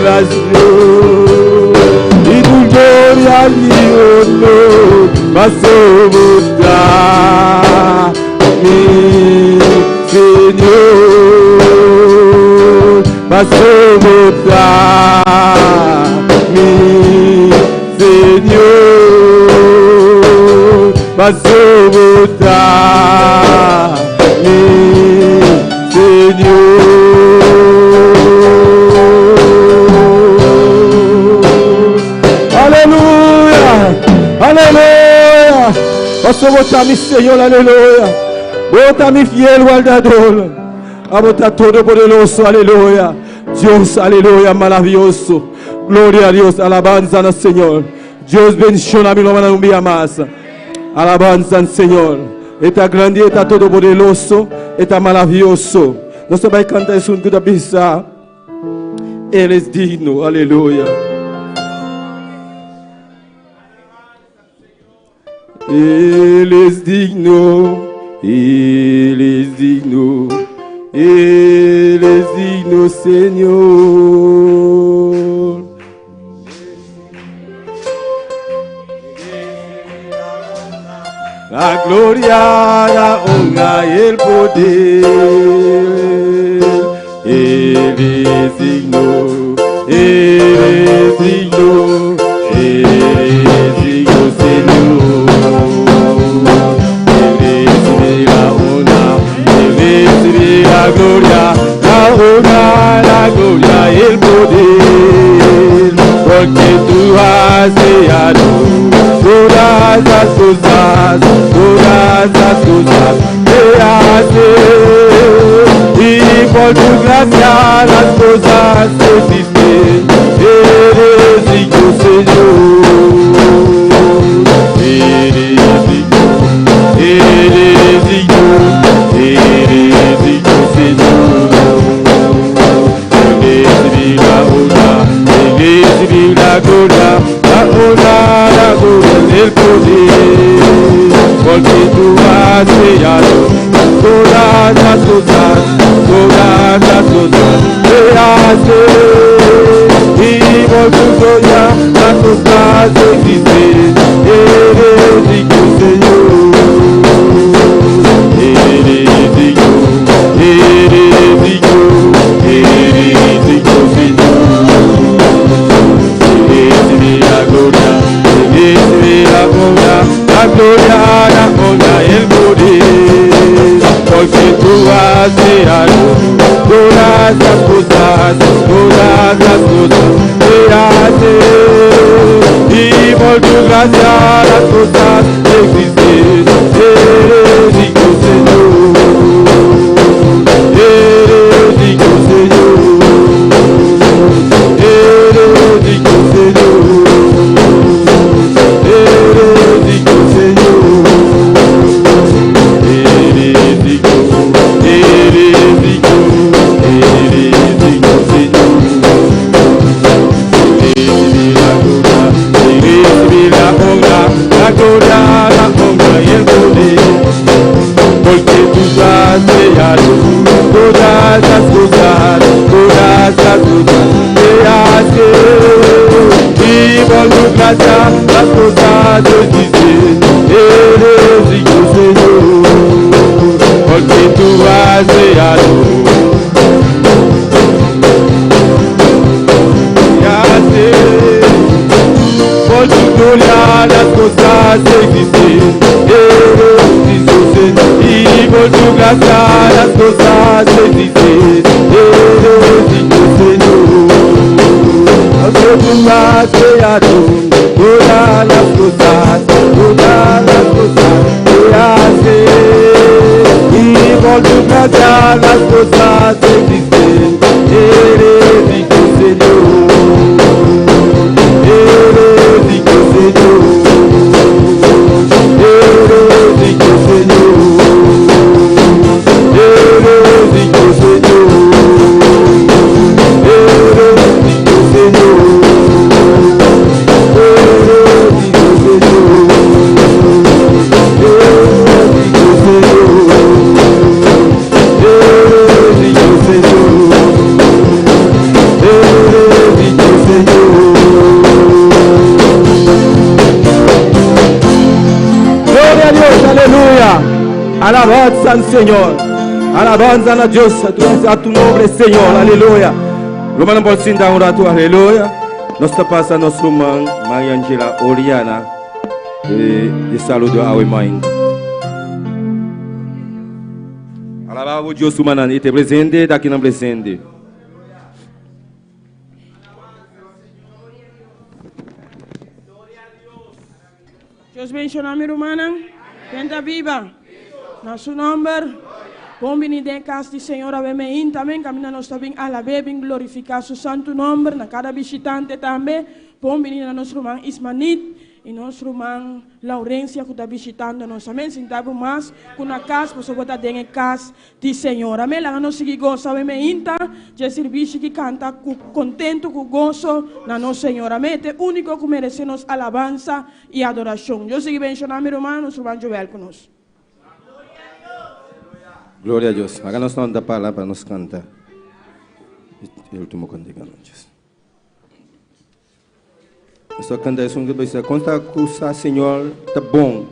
adoración. Y tu gloria y honor vas a mostrar, mi Señor, vas a mostrar, mi Señor, vas a mostrar, mi Señor. Aleluya, aleluya. Vas a votar mi Señor, aleluya. Vota mi fiel guardador. A votar todopoderoso, aleluya. Dios, aleluya, maravilloso. Gloria a Dios, alabanza al Señor. Dios bendiga mi nombre un día más. Alabanza al Señor. Está grande, está todopoderoso, está maravilloso. Nosotros vamos a cantar eso en toda pista. Él es digno, aleluya. Él es digno, Él es digno, Él es digno, Señor. La gloria, la honra y el poder. Él es digno, Él es digno, Él es digno, Señor. La gloria, la gloria y el poder, porque tú has creado todas las cosas que haces, y por tu gracia las cosas existen. Eres digno, Señor, eres digno, eres digno, eres digno, Señor. La gloria, la gloria del poder, porque tú has creado todas las cosas que haces, y por tu gloria las cosas existen. Eres digno, Señor, eres digno, eres digno, eres digno, Señor. La gloria, la honra y el poder, porque tú has creado todas las cosas que haces, y por tu gracia las cosas existen. Eres digno, Señor, eres digno, Señor, eres digno, Señor. Todas las cosas que haces, y por tu gracia las cosas existen. Eres digno, Señor, porque tú has creado. Por tu gloria las cosas existen. Eres digno, Señor, y por tu gracia las cosas existen. Eres digno, Señor, porque tú has creado todas las cosas que haces, y por tu gracia las cosas existen. Eres digno, Señor, eres digno, Señor, eres digno, Señor, eres digno, Señor, eres digno, Señor, eres digno, Señor, Alabanza al Señor. Alabanza a Dios, a tu nombre, Señor. Aleluya. Lo mando por sin dar un rato. Aleluya. Nos está pasando nuestro hermano María Angela Oriana. De saludo a Wemain. Alabado Dios humano. Y te presente, de aquí no presente. Dios bendiga mi hermana. Venta viva. Na su nombre. Bom venir de casa de Senhor a ver também. Caminhando nós também a la bem glorificar su santo nombre. Na cada visitante também. Bom venir a nosso irmão Ismanit. E nosso irmão Laurência que está visitando nós. Amém. Sentamos mais com a casa. Para botar dentro da casa de Senhor. Amém. Lá nós seguimos gozo. Amém. De serviço que canta contento, com gozo na nosso Senhor. Amém. É o único que merecemos alabança e adoração. Eu sigo mencionando meu irmão. Nosso irmão Joel conosco. Glória a Deus. Agora nós vamos dar palavra para nos cantar. O último canto de noite. Só cantar isso que você conta com o Senhor está bom.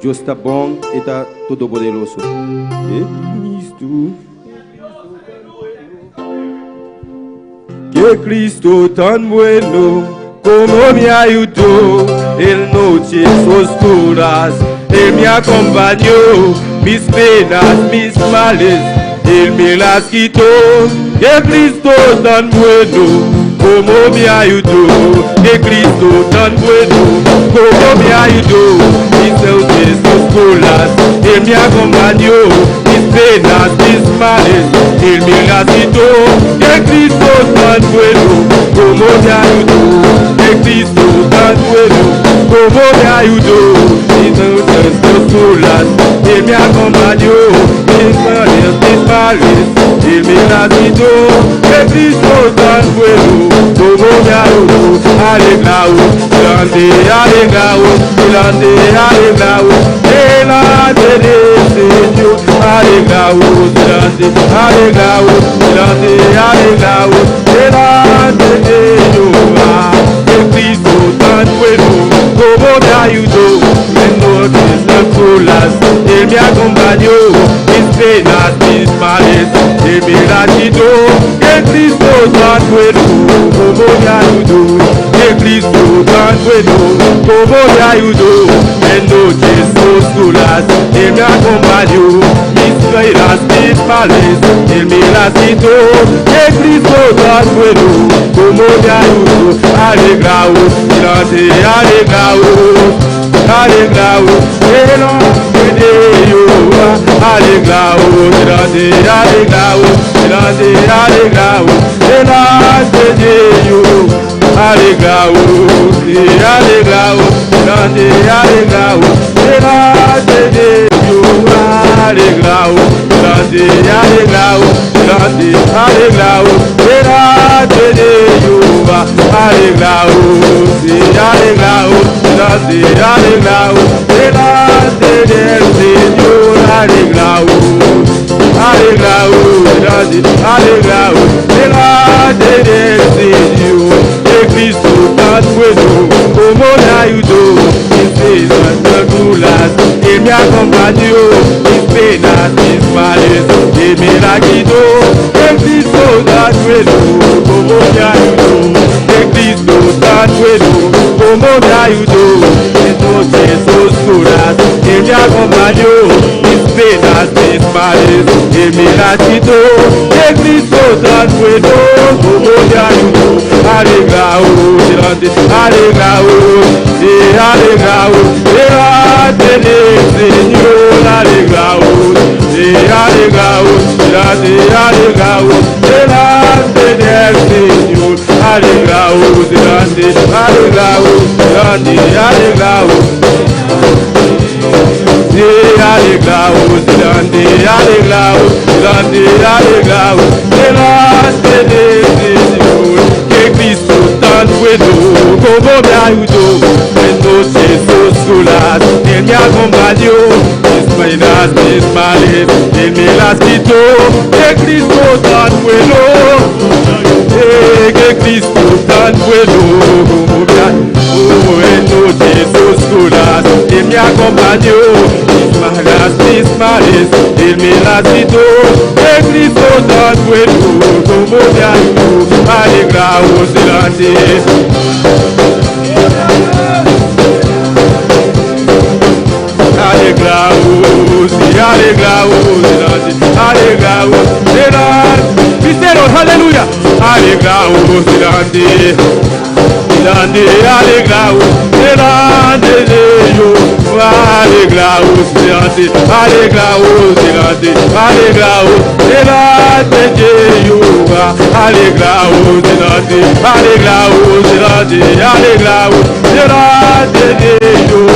Deus está bom e está todo poderoso. Que Cristo tan bueno como me ayudó en noches oscuras. Él me acompañó, mis penas, mis males, Él me las quitó. Que Cristo tan bueno como me ayudó, que Cristo tan bueno como me ayudó. Mis noches oscuras, Él me acompañó, mis penas, mis males, Él me las quitó. Que Cristo tan bueno como me ayudó, que Cristo tan bueno como me ayudó. Mis noches oscuras, Él me acompañó, mis penas, mis males, Él me las quitó. Que Cristo tan bueno como me ayudó. Alegraos, grande, alegraos, grande, alegraos, delante del Señor. Alegraos, grande, alegraos, grande, alegraos, delante de Jehová. Que Cristo tan bueno como me ayudó. En noches oscuras, Él me acompañó, mis penas, mis males, Él me las quitó. Que Cristo tan bueno como me ayudó. Que Cristo tan bueno como me ayudó. En noches oscuras, Él me acompañó, mis penas, mis males, Él me las quitó. Que Cristo tan bueno como me ayudó. Alegraos, grande, alegraos, alegraos, delante de Jehová. Alegraos, grande, alegraos, grande, alegraos, delante de Jehová. Alegraos, alegraos, grande, alegraos, delante de Jehová. Alegraos, grande, alegraos, grande, alegraos, delante de Jehová. Alegraos, alegraos, grande, alegraos, delante del Señor. Alegraos, alegraos, grande, alegraos, delante del Señor. Que Cristo tan bueno como me ayudó, mis penas, tranquilas, Él me acompañó, mis penas, mis males, Él me la quitó. Que Cristo tan bueno como me ayudó, que Cristo tan bueno como me ayudó. En noches oscuras, Él me acompañó, mis penas, mis males, Él me la quitó. Que Cristo tan bueno como me ayudó. Alegraos, grande, alegraos, alegraos, delante del Señor. Alegraos, alegraos, grande, alegraos, delante del Señor. Alegraos, grande, alegraos, grande, alegraos. Alegraos, grande, alegraos, grande, alegraos, delante del Señor. Que Cristo tan bueno como me ayudó. En noches oscuras, Él me acompañó, mis penas, mis males, Él me las quitó. Que Cristo tan bueno, que Cristo tan bueno como me ayudó. En noches oscuras, Él me acompañó, mis malas, mis males, me la cito, que Cristo tan bueno, como me ayudó, alegraos delante. Alegraos, y alegraos delante, alegraos delante. Cristeros, aleluya, alegraos delante. Delante, alegraos, delante de ellos, alegraos, delante, alegraos, delante, alegraos, delante de ellos, alegraos, delante, alegraos, delante, alegraos, delante de ellos,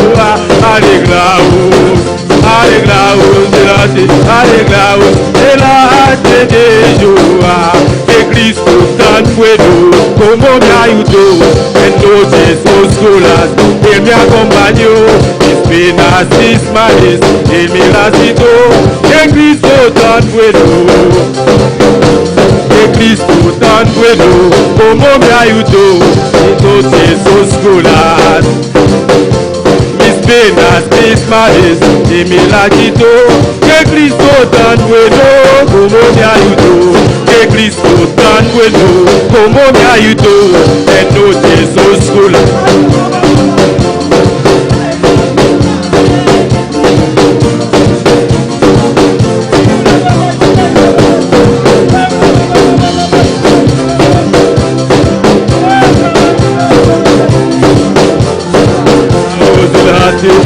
alegraos, alegraos, delante, alegraos, delante de ellos, que Cristo tan bueno como me ayudó. En noches oscuras, Él me acompañó, mis penas, mis males, Él me las quitó. Que Cristo tan bueno, que Cristo tan bueno, como me ayudó. En noches oscuras, mis penas, mis males, Él me las quitó. Que Cristo tan bueno, como me ayudó. Que Cristo tan bueno, como me ayudó en noches oscuras.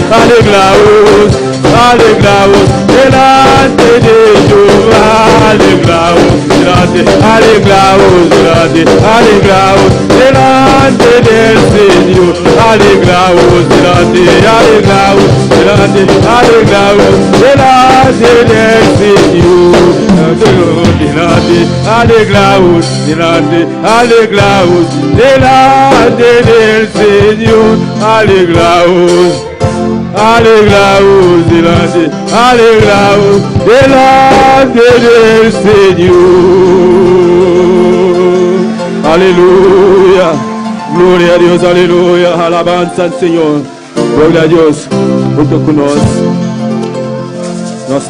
Alegraos, alegraos, delante de ellos, alegraos, delante, alegraos, delante, alegraos, delante del Señor, alegraos, delante, alegraos, delante, alegraos, delante del Señor, delante, alegraos, delante, alegraos, delante del Señor, alegraos. Alegraos delante, alegraos delante del Señor. Aleluya, gloria a Dios, aleluya, alabanza al Señor. Gloria a Dios, junto con nos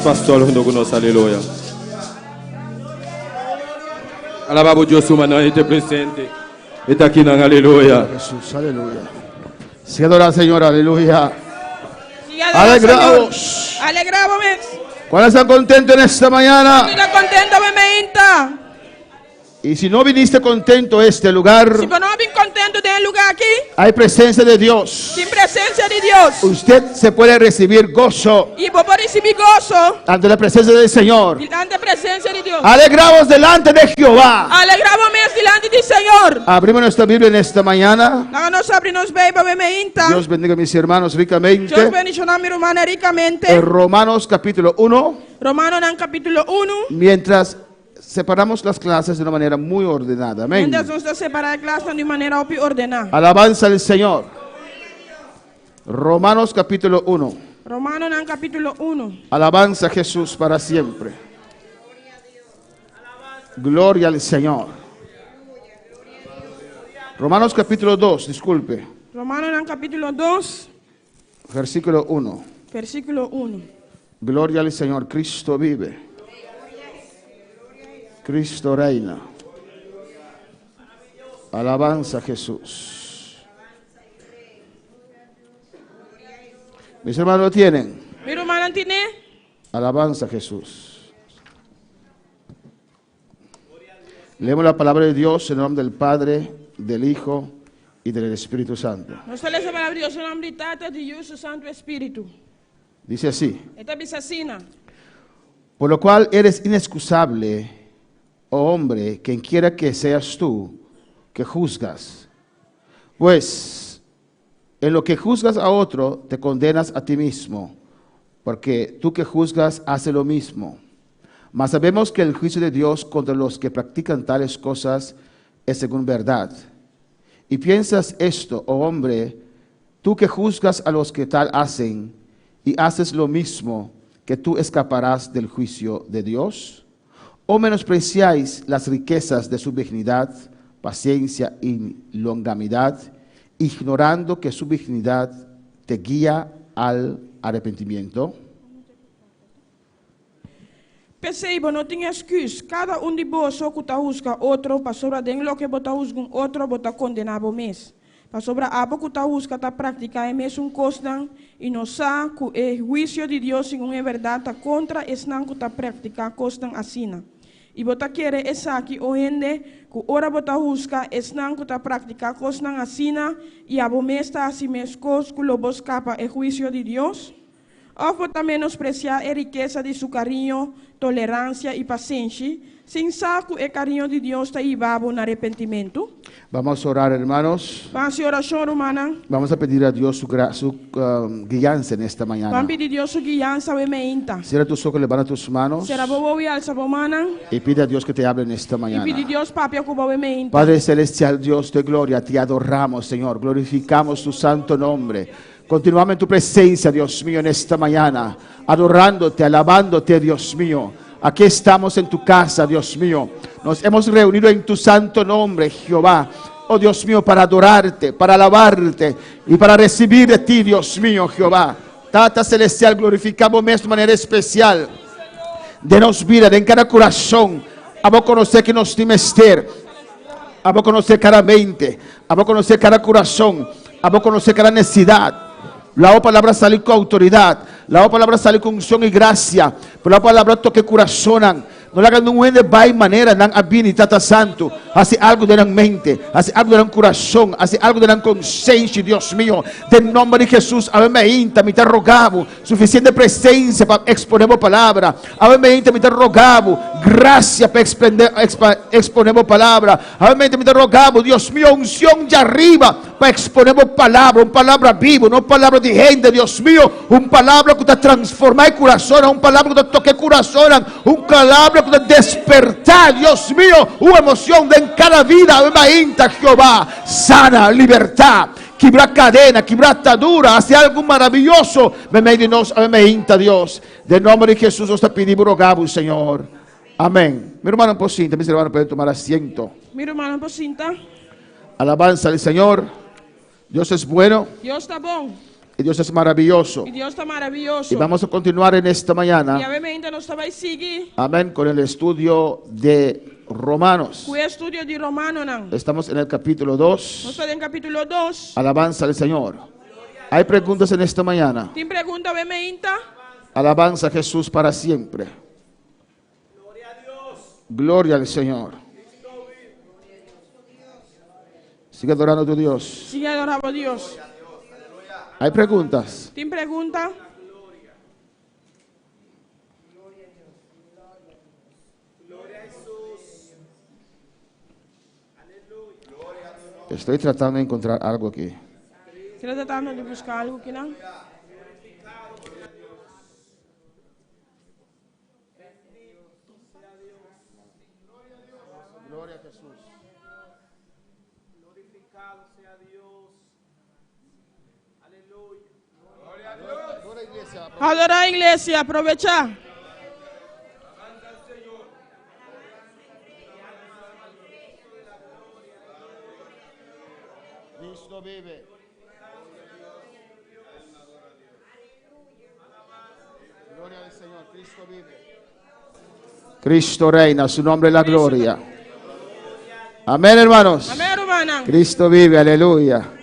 pastor junto con nos, aleluya. Alabamos Dios, humanamente presente. Está aquí, aleluya. Jesús, aleluya. Siendo la Señora, aleluya. Alegraos. Alegraos. ¿Cuáles están contentos en esta mañana? Estoy contento, me inta. Y si no viniste contento a este lugar, Si no vin contento del lugar aquí, hay presencia de Dios. sin presencia de Dios, Usted se puede recibir gozo y puedo recibir gozo ante la presencia del Señor. delante presencia de Dios. Alegraos delante de Jehová. Alegraos delante del Señor. Abrimos nuestra Biblia en esta mañana. Nós abrimos Bíblia, me inta. Dios bendiga a mis hermanos Dios ricamente. bendiga mi hermana ricamente. En Romanos capítulo 1. Romano en capítulo 1. Mientras separamos las clases de una manera muy ordenada. Amén. Mientras nos separar clases de manera ordenada. Alabanza al Señor. Romanos capítulo 1. Romano en capítulo 1. Alabanza a Jesús para siempre. Gloria al Señor. Romanos capítulo 2, disculpe. Romano en capítulo 2, Versículo 1. versículo 1. Gloria al Señor. Cristo vive. Cristo reina. Alabanza a Jesús. Mis hermanos lo tienen. Mi hermana tiene. Alabanza a Jesús. Leemos la palabra de Dios en el nombre del Padre, del Hijo y del Espíritu Santo. Nós lemos a palavra de Deus em nome de Tata, de Deus, do Santo Espírito. Dice así: Esta bisacina. por lo cual eres inexcusable, oh hombre, quien quiera que seas tú, que juzgas. Pues en lo que juzgas a otro, te condenas a ti mismo, porque tú que juzgas haces lo mismo. Mas sabemos que el juicio de Dios contra los que practican tales cosas es según verdad. Y piensas esto, oh hombre, tú que juzgas a los que tal hacen, y haces lo mismo, que tú escaparás del juicio de Dios. ¿O menospreciáis las riquezas de su benignidad, paciencia y longanimidad, ignorando que su benignidad te guía al arrepentimiento? Perceba, não tem excuse. Cada de vós que está buscando outro, para sobre lo que bota busca outro, bota condenado mês. Para sobre a que está buscando praticar é mesmo coisa e não sabe que o juízo de Deus em uma verdade está contra esse não que está praticar coisa assim. E bota querer essa aqui hoje que ora bota busca esse não que está praticar coisa assim e a mês está assim mesmo coisa que lo buscapa é juízo de Deus. Ou bota menospreciar a riqueza de seu carinho, tolerância e paciência, sem saber que o carinho de Deus está aí no arrependimento. Vamos a orar, hermanos. Vamos a oração, hermana. Vamos a pedir a Dios su guianza en esta mañana. Vamos pedir a Deus su guianza hoy meinta. Cierra tus ojos, levanta tus manos Será bobo e alça bomana. y pide a Dios que te hable en esta E mañana. pedir a Deus papi que bobo meinta. Padre Celestial, Dios de gloria, te adoramos, Señor. Glorificamos tu santo nombre. Continuamos en tu presencia, Dios mío, en esta mañana, adorándote, alabándote, Dios mío. Aquí estamos en tu casa, Dios mío. Nos hemos reunido en tu santo nombre, Jehová. Oh Dios mío, para adorarte, para alabarte y para recibir de ti, Dios mío, Jehová. Tata Celestial, glorificamos de manera especial. Denos vida en cada corazón. Vamos a conocer que nos timester. Vamos a conocer cada mente. Vamos a conocer cada corazón. Vamos a conocer cada necesidad. La palabra sale con autoridad. La palabra sale con unción y gracia. Pero la palabra toque corazón. No le hagan de vai maneira, não abine, Tata Santo. Hace algo de la mente, hace algo de la corazón, hace algo de la conciencia, Dios mío. De nombre de Jesús, a me inta, me te rogavo, suficiente presencia para exponer a palavra. A me inta, me te rogavo, gracia para exponer a palavra. A me inta, me te rogavo, Dios mío, unción de arriba para exponer a palavra, uma palavra viva, não palavra de gente, Dios mío. Uma palavra que te transforma el corazón, uma palavra que te toque el corazón, uma palavra que te despertar, Dios mío, una emoción de en cada vida, inta Jehová, sana, libertad, quebrar cadena, quebrar atadura, hace algo maravilloso, me de nos, me inta Dios, de nombre de Jesús, os te pedimos, rogamos, Señor, amén. Mi hermano Pocinta, mis hermanos pueden tomar asiento. Mi hermano Pocinta. Alabanza al Señor, Dios es bueno. Dios está bom. Y Dios es maravilloso. E Deus está maravilhoso. Y vamos a continuar en esta mañana. E a ainda nós vai seguir. Amén. Con el estudio de Romanos. Com o estudo de Romano não. Estamos en el capítulo 2. Nós estamos em capítulo 2. Alabanza al Señor. Hay preguntas en esta mañana. Tem pergunta a ainda? Alabanza a Jesús para siempre. Gloria a Dios. Gloria al Señor. Sigue adorando a tu Dios. Sigue adorando a Deus. Hay preguntas. Tem pergunta? Gloria a Jesús. Aleluya. Estoy tratando de encontrar algo aquí. Você está tratando de buscar algo que não? Gloria a Jesús. Glorificado sea Dios. Aleluya. Gloria iglesia. Adorar a igreja, aproveitar. Cristo vive. Gloria al Señor. Cristo vive. Cristo reina, su nombre es la gloria. Amén, hermanos. Amém, hermana. Cristo vive, aleluya.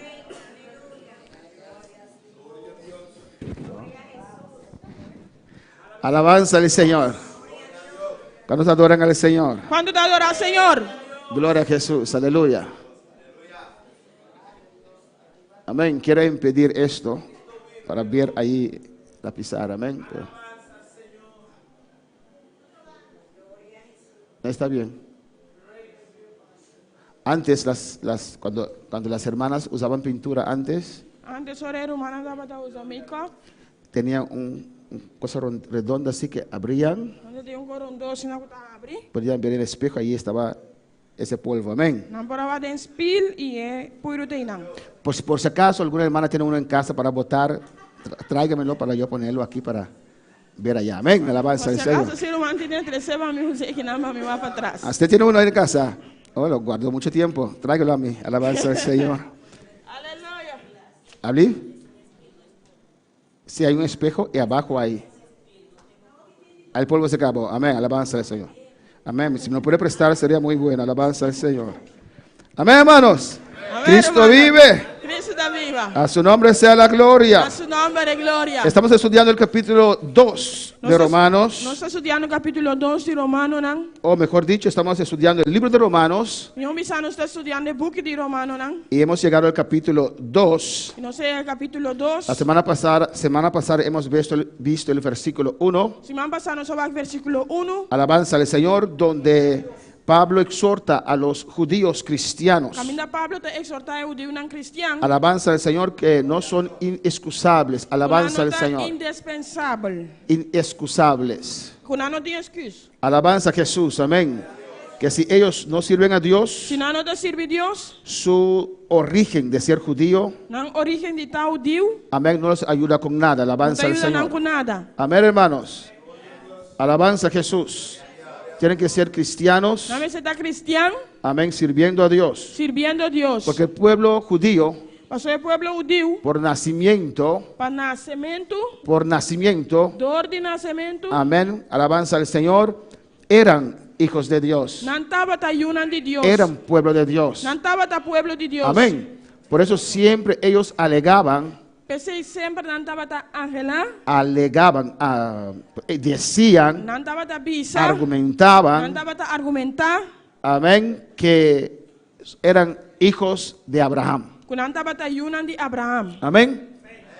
Alabanza al Señor. Cuando se adoran al Señor. Quando te adorar, Senhor. Gloria a Jesús, aleluya. Amén. Quiero impedir esto para ver ahí la pizarra. Amén. Pero está bien. Antes, cuando las hermanas usaban pintura, antes Antes era hermana dava para usar make-up. tenían un cosa redonda así que abrían, Quando tem corondo, assim, não abre. podían ver en el espejo, ahí estaba ese polvo. Amén. Não parava de spil e é puro teinão. Por si acaso alguna hermana tiene uno en casa para botar, tráigamelo para yo ponerlo aquí para ver allá. Amén. Alabanza al Se Señor. acaso, se o irmão tem 13, vai me dizer que não, vai me vai para trás. ¿Usted tiene uno en casa? Oh, lo guardo mucho tiempo. Tráigalo a mí. Alabanza al Señor. Aleluia. ¿Hablé? Sí, hay un espejo y abajo hay. Al polvo se acabó. Amén. Alabanza al Señor. Amén. Si me lo puede prestar sería muy bueno. Alabanza al Señor. Amén, hermanos. Amén, Cristo hermano. vive. Cristo está viva. A su nombre sea la gloria. A su nombre de gloria. Estamos estudiando el capítulo 2 de Romanos. Nós estamos estudando o capítulo 2 de Romano, não? O mejor dicho, estamos estudiando el libro de Romanos. E nós estamos estudando o book de Romano, não? Y hemos llegado al capítulo 2. E nós é o capítulo 2. La semana pasada hemos visto el versículo 1. Semana passada nós vamos ao versículo 1. Alabanza al Señor, donde Pablo exhorta a los judíos cristianos. Caminho Pablo te exortar o judeu não cristiano. Alabanza al Señor, que no son inexcusables. Alabanza al Señor. Indispensável. Inexcusables. Quando não tem excuse. Alabanza a Jesús, amén. Que si ellos no sirven a Dios, Se não te serve Deus, su origen de ser judío, não origem de tal judeu, amén, no les ayuda con nada. não te Alabanza al ajuda não Señor. com nada. Amén, hermanos. Alabanza a Jesús. Tienen que ser cristianos, Não você está cristiano, amén, sirviendo a Dios. servindo a Deus. Porque el pueblo judío, Passou o povo judeu, por nacimiento, para nascimento, dor de nascimento, amén, alabanza al Señor, eran hijos de Dios, não estava tayunan de Deus. eran pueblo de Dios. Não estava ta pueblo de Deus. Amén. Por eso siempre ellos alegaban, Pensei sempre não estava ta decían, não estava ta bisa, não argumentaban, estava ta argumentar, amén, que eran hijos de Abraham. que não estava tayunan de Abraham. Amén.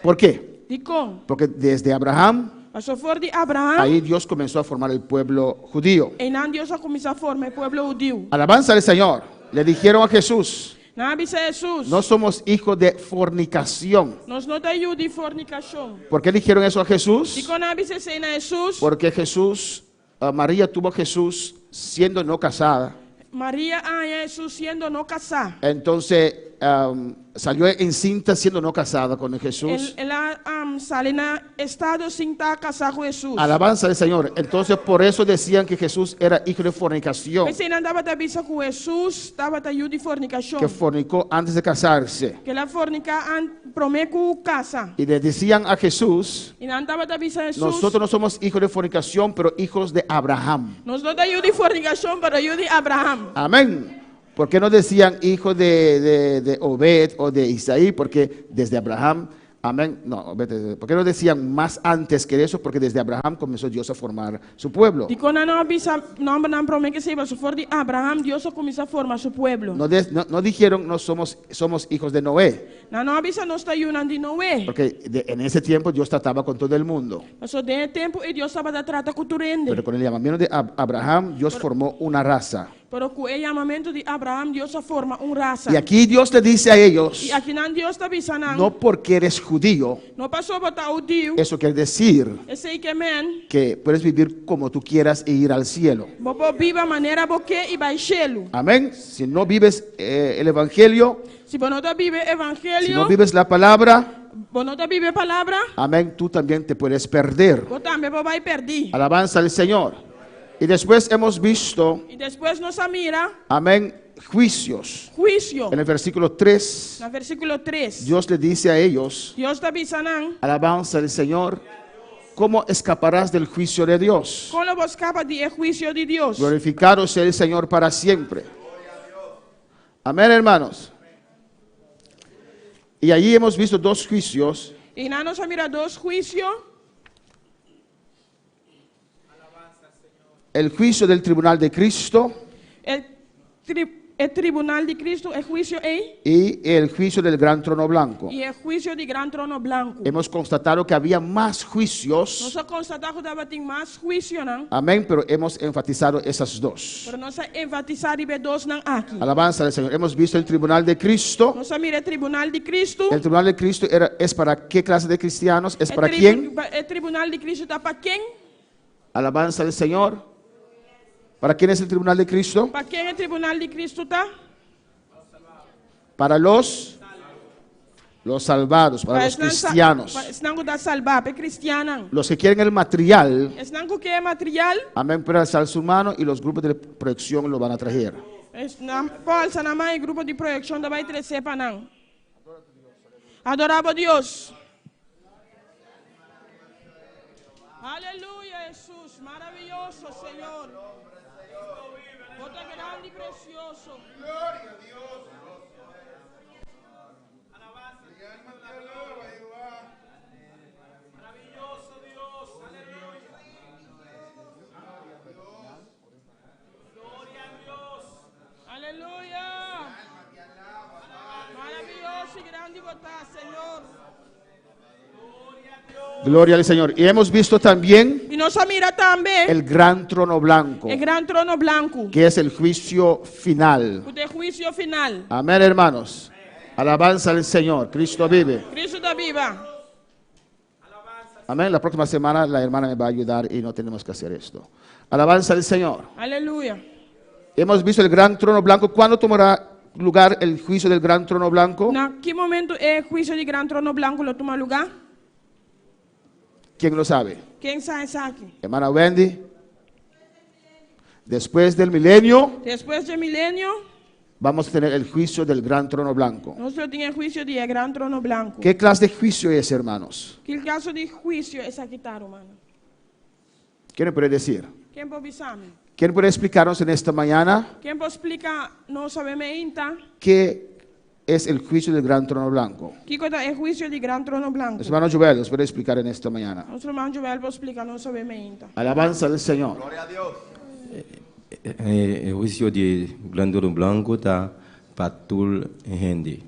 ¿Por qué? De como? Porque desde Abraham, Passou for de Abraham, ahí Dios comenzó a formar el pueblo judío. e não Deus começou a formar o povo judeu. Alabanza al Señor. Le dijeron a Jesús, Não avisa Jesus. no somos hijos de fornicación. Nós não temos de fornicação. ¿Por qué dijeron eso a E Jesús? quando avisa na Jesus, Porque Jesús, María tuvo a Jesús siendo no casada. Maria a Jesus sendo não casar. Entonces salió encinta siendo no casada con Jesús. Ela sale na estado sem estar casar com Jesus. Alabanza al Señor. Entonces por eso decían que Jesús era hijo de fornicación, Mas não dava da visa com Jesus, estava da de fornicação. que fornicó antes de casarse. Que ela fornica prometo casa. Y le decían a Jesús, E não dava da visa Jesus. nosotros no somos hijos de fornicación, pero hijos de Abraham. Nós não da de fornicação, para de Abraham. Amén. ¿Por qué no decían hijo de Obed o de Isaí? Porque desde Abraham, amén. No, ¿por qué no decían más antes que eso? Porque desde Abraham comenzó Dios a formar su pueblo. E quando não avisa, não promete que se se for de Abraham, Deus começa a formar seu povo. No dijeron no somos hijos de Noé, Não avisa nós está de Noé. porque en ese tiempo Dios trataba con todo el mundo. Passou de tempo e Deus estava da trata com turende. Pero con el llamamiento de Abraham, Dios formó una raza. Pero com o chamamento de Abraham, Deus forma raça. Y aquí Dios le dice a ellos, E aqui não Deus está avisando. no porque eres judío, Não passou a botar o Dio. eso quiere decir Esse aí que man. que puedes vivir como tú quieras e ir al cielo. Bobo viva maneira boque e baixelo. Amén. Si no vives el evangelio, Se bonota vive si evangelho, no vives la palabra, bonota vive palavra, amén, tú también te puedes perder. botambe vai perder. Alabanza al Señor. Y después hemos visto, E depois nós mira amén, juicios. juízo. En el versículo 3, No versículo 3. Dios le dice a ellos, Deus está avisando. alabanza al Señor, ¿cómo escaparás del juicio de Dios? Como vos escapa de juízo de Deus. Glorificado sea el Señor para siempre. Amén, hermanos. Y allí hemos visto dos juicios. E na nossa mira dois juízos. El juicio del tribunal de Cristo O tribunal de Cristo, o juízo aí. y el juicio del gran trono blanco. E o juízo de gran trono branco. Hemos constatado que había más Nós juicios. só constatamos que tem mais juízo, não? Amén, pero hemos enfatizado esas dos. Para nós enfatizar e dois não aqui. Alabanza al Señor. Hemos visto el tribunal de Cristo. Nós mira o tribunal de Cristo. El tribunal de Cristo es para qué clase de cristianos? ¿Es para O quién? tribunal de Cristo está para quem? Alabanza al Señor. ¿Para quién es el tribunal de Cristo? Para quem o tribunal de Cristo está? Para los salvados, para los cristianos. Não está salvar, para cristiano. Los que quieren el material, Não que é material. amén, para el salso humano, y los grupos de proyección lo van a traer. Bolsa na mãe, grupo de projeção da vai trazer para não. Adorava a Deus. Aleluia, Jesus, maravilhoso. precioso, Señor. Bota grande y precioso. Maravilloso Dios. Aleluya. Gloria a Dios. Aleluya. Maravilloso y grande botar, Señor. Gloria al Señor. Y hemos visto también Y nos mira también el gran trono blanco, el gran trono blanco. que es el juicio final. De juicio final. Amén, hermanos. Alabanza al Señor. Cristo vive. Cristo está viva. Amén. La próxima semana la hermana me va a ayudar y no tenemos que hacer esto. Alabanza al Señor. Aleluya. Hemos visto el gran trono blanco. ¿Cuándo tomará lugar el juicio del gran trono blanco? ¿En qué momento el juicio del gran trono blanco lo toma lugar? ¿Quién lo sabe? ¿Quién sabe eso aquí? Hermana Wendy. Después del milenio Después del milenio, vamos a tener el juicio del gran trono blanco. nosotros tenemos el juicio del gran trono blanco. ¿Qué clase de juicio es, hermanos? ¿Qué caso de juicio es aquí, hermano? ¿Quién me puede decir? ¿Quién puede avisarme? ¿Quién puede explicarnos en esta mañana ¿Quién puede explicar? No sabemos ainda. qué es el juicio del gran trono blanco? ¿Qué cosa es el juicio del gran trono blanco? Nuestro hermano Joel nos puede explicar en esta mañana. Nuestro hermano Joel puede explicar, no sabemos ainda. Alabanza al Señor. O juicio de glándula blanco está patul hindi.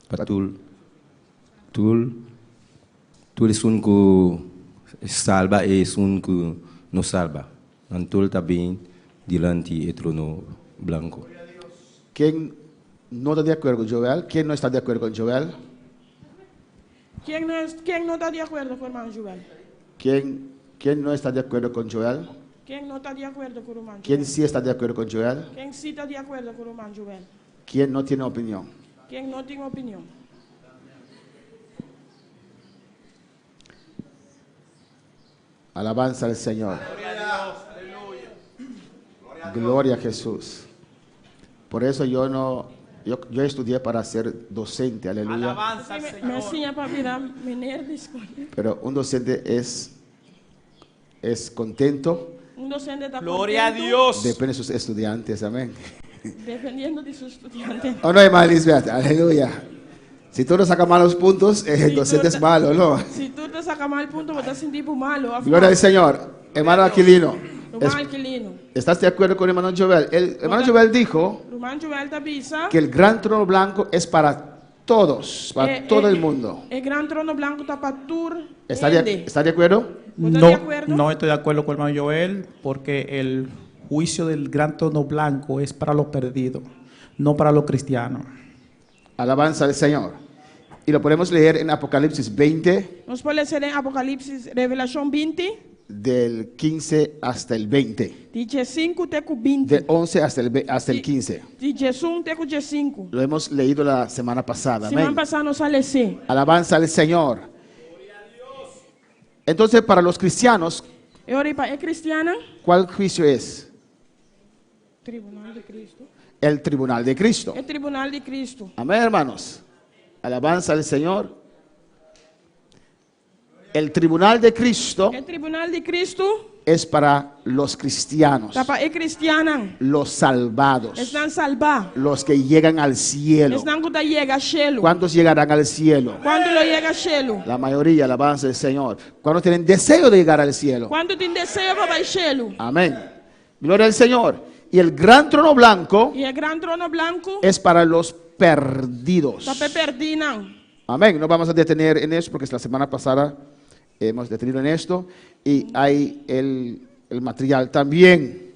Patul es un que salva e es un que no salva. Antul también delante del trono blanco. ¿Quién no está de acuerdo con Joel? ¿Quién no está de acuerdo con Joel? ¿Quién no está de acuerdo con el hermano Joel? ¿Quién no está de acuerdo con Joel? ¿Quién no está de acuerdo con el hermano ¿Quién Joel? sí está de acuerdo con Joel? ¿Quién sí está de acuerdo con el hermano Joel? ¿Quién no tiene opinión? ¿Quién no tiene opinión? Alabanza al Señor. Gloria a Jesús. Por eso yo estudié para ser docente, aleluya. Alabanza al Me Señor. enseña para virar nervios. Pero un docente es contento, Un docente está Gloria a contento, Dios. depende de sus estudiantes, amén. dependiendo de sus estudiantes. ¿O no, hermana Lisbeth? Aleluya. Si tú no sacas malos puntos, el docente es malo, ¿no? Si tú te sacas mal punto, vas a sentir malo. Gloria al Señor. Hermano Aquilino, Hermano Alquilino. ¿estás de acuerdo con el hermano Joel? El hermano Joel dijo Hermano Joel te avisa. que el gran trono blanco es para todos, para todo el mundo. El gran trono blanco está para tour. ¿Está de acuerdo? ¿Estás de No, acuerdo? no estoy de acuerdo con el hermano Joel porque el juicio del gran trono blanco es para los perdidos, no para los cristianos. Alabanza al Señor. Y lo podemos leer en Apocalipsis 20, Nos puede ser en Apocalipsis, Revelación 20, del 15 hasta el 20. dice 5 teco 20. Del 11 hasta el 15. Dice 1 teco 5. Lo hemos leído la semana pasada. Semana Amén. pasada nos sale sí. Alabanza al Señor. Entonces, para los cristianos, Y ahora para el cristiana, ¿cuál juicio es? Tribunal de Cristo. El tribunal de Cristo. El Tribunal de Cristo. Amén, hermanos. Alabanza al Señor. El tribunal de Cristo El Tribunal de Cristo es para los cristianos, está para el cristiana. los salvados, Están salvados. los que llegan al cielo. Están cuando llega a cielo. ¿Cuántos llegarán al cielo? Cuando lo llega a cielo. La mayoría, alabanza al Señor. ¿Cuántos tienen deseo de llegar al cielo? Cuando tiene deseo para ir al cielo. Amén. Gloria al Señor. Y el gran trono blanco Y el gran trono blanco es para los perdidos. está para perdido. Amén. No vamos a detener en eso porque la semana pasada hemos detenido en esto y hay el material también.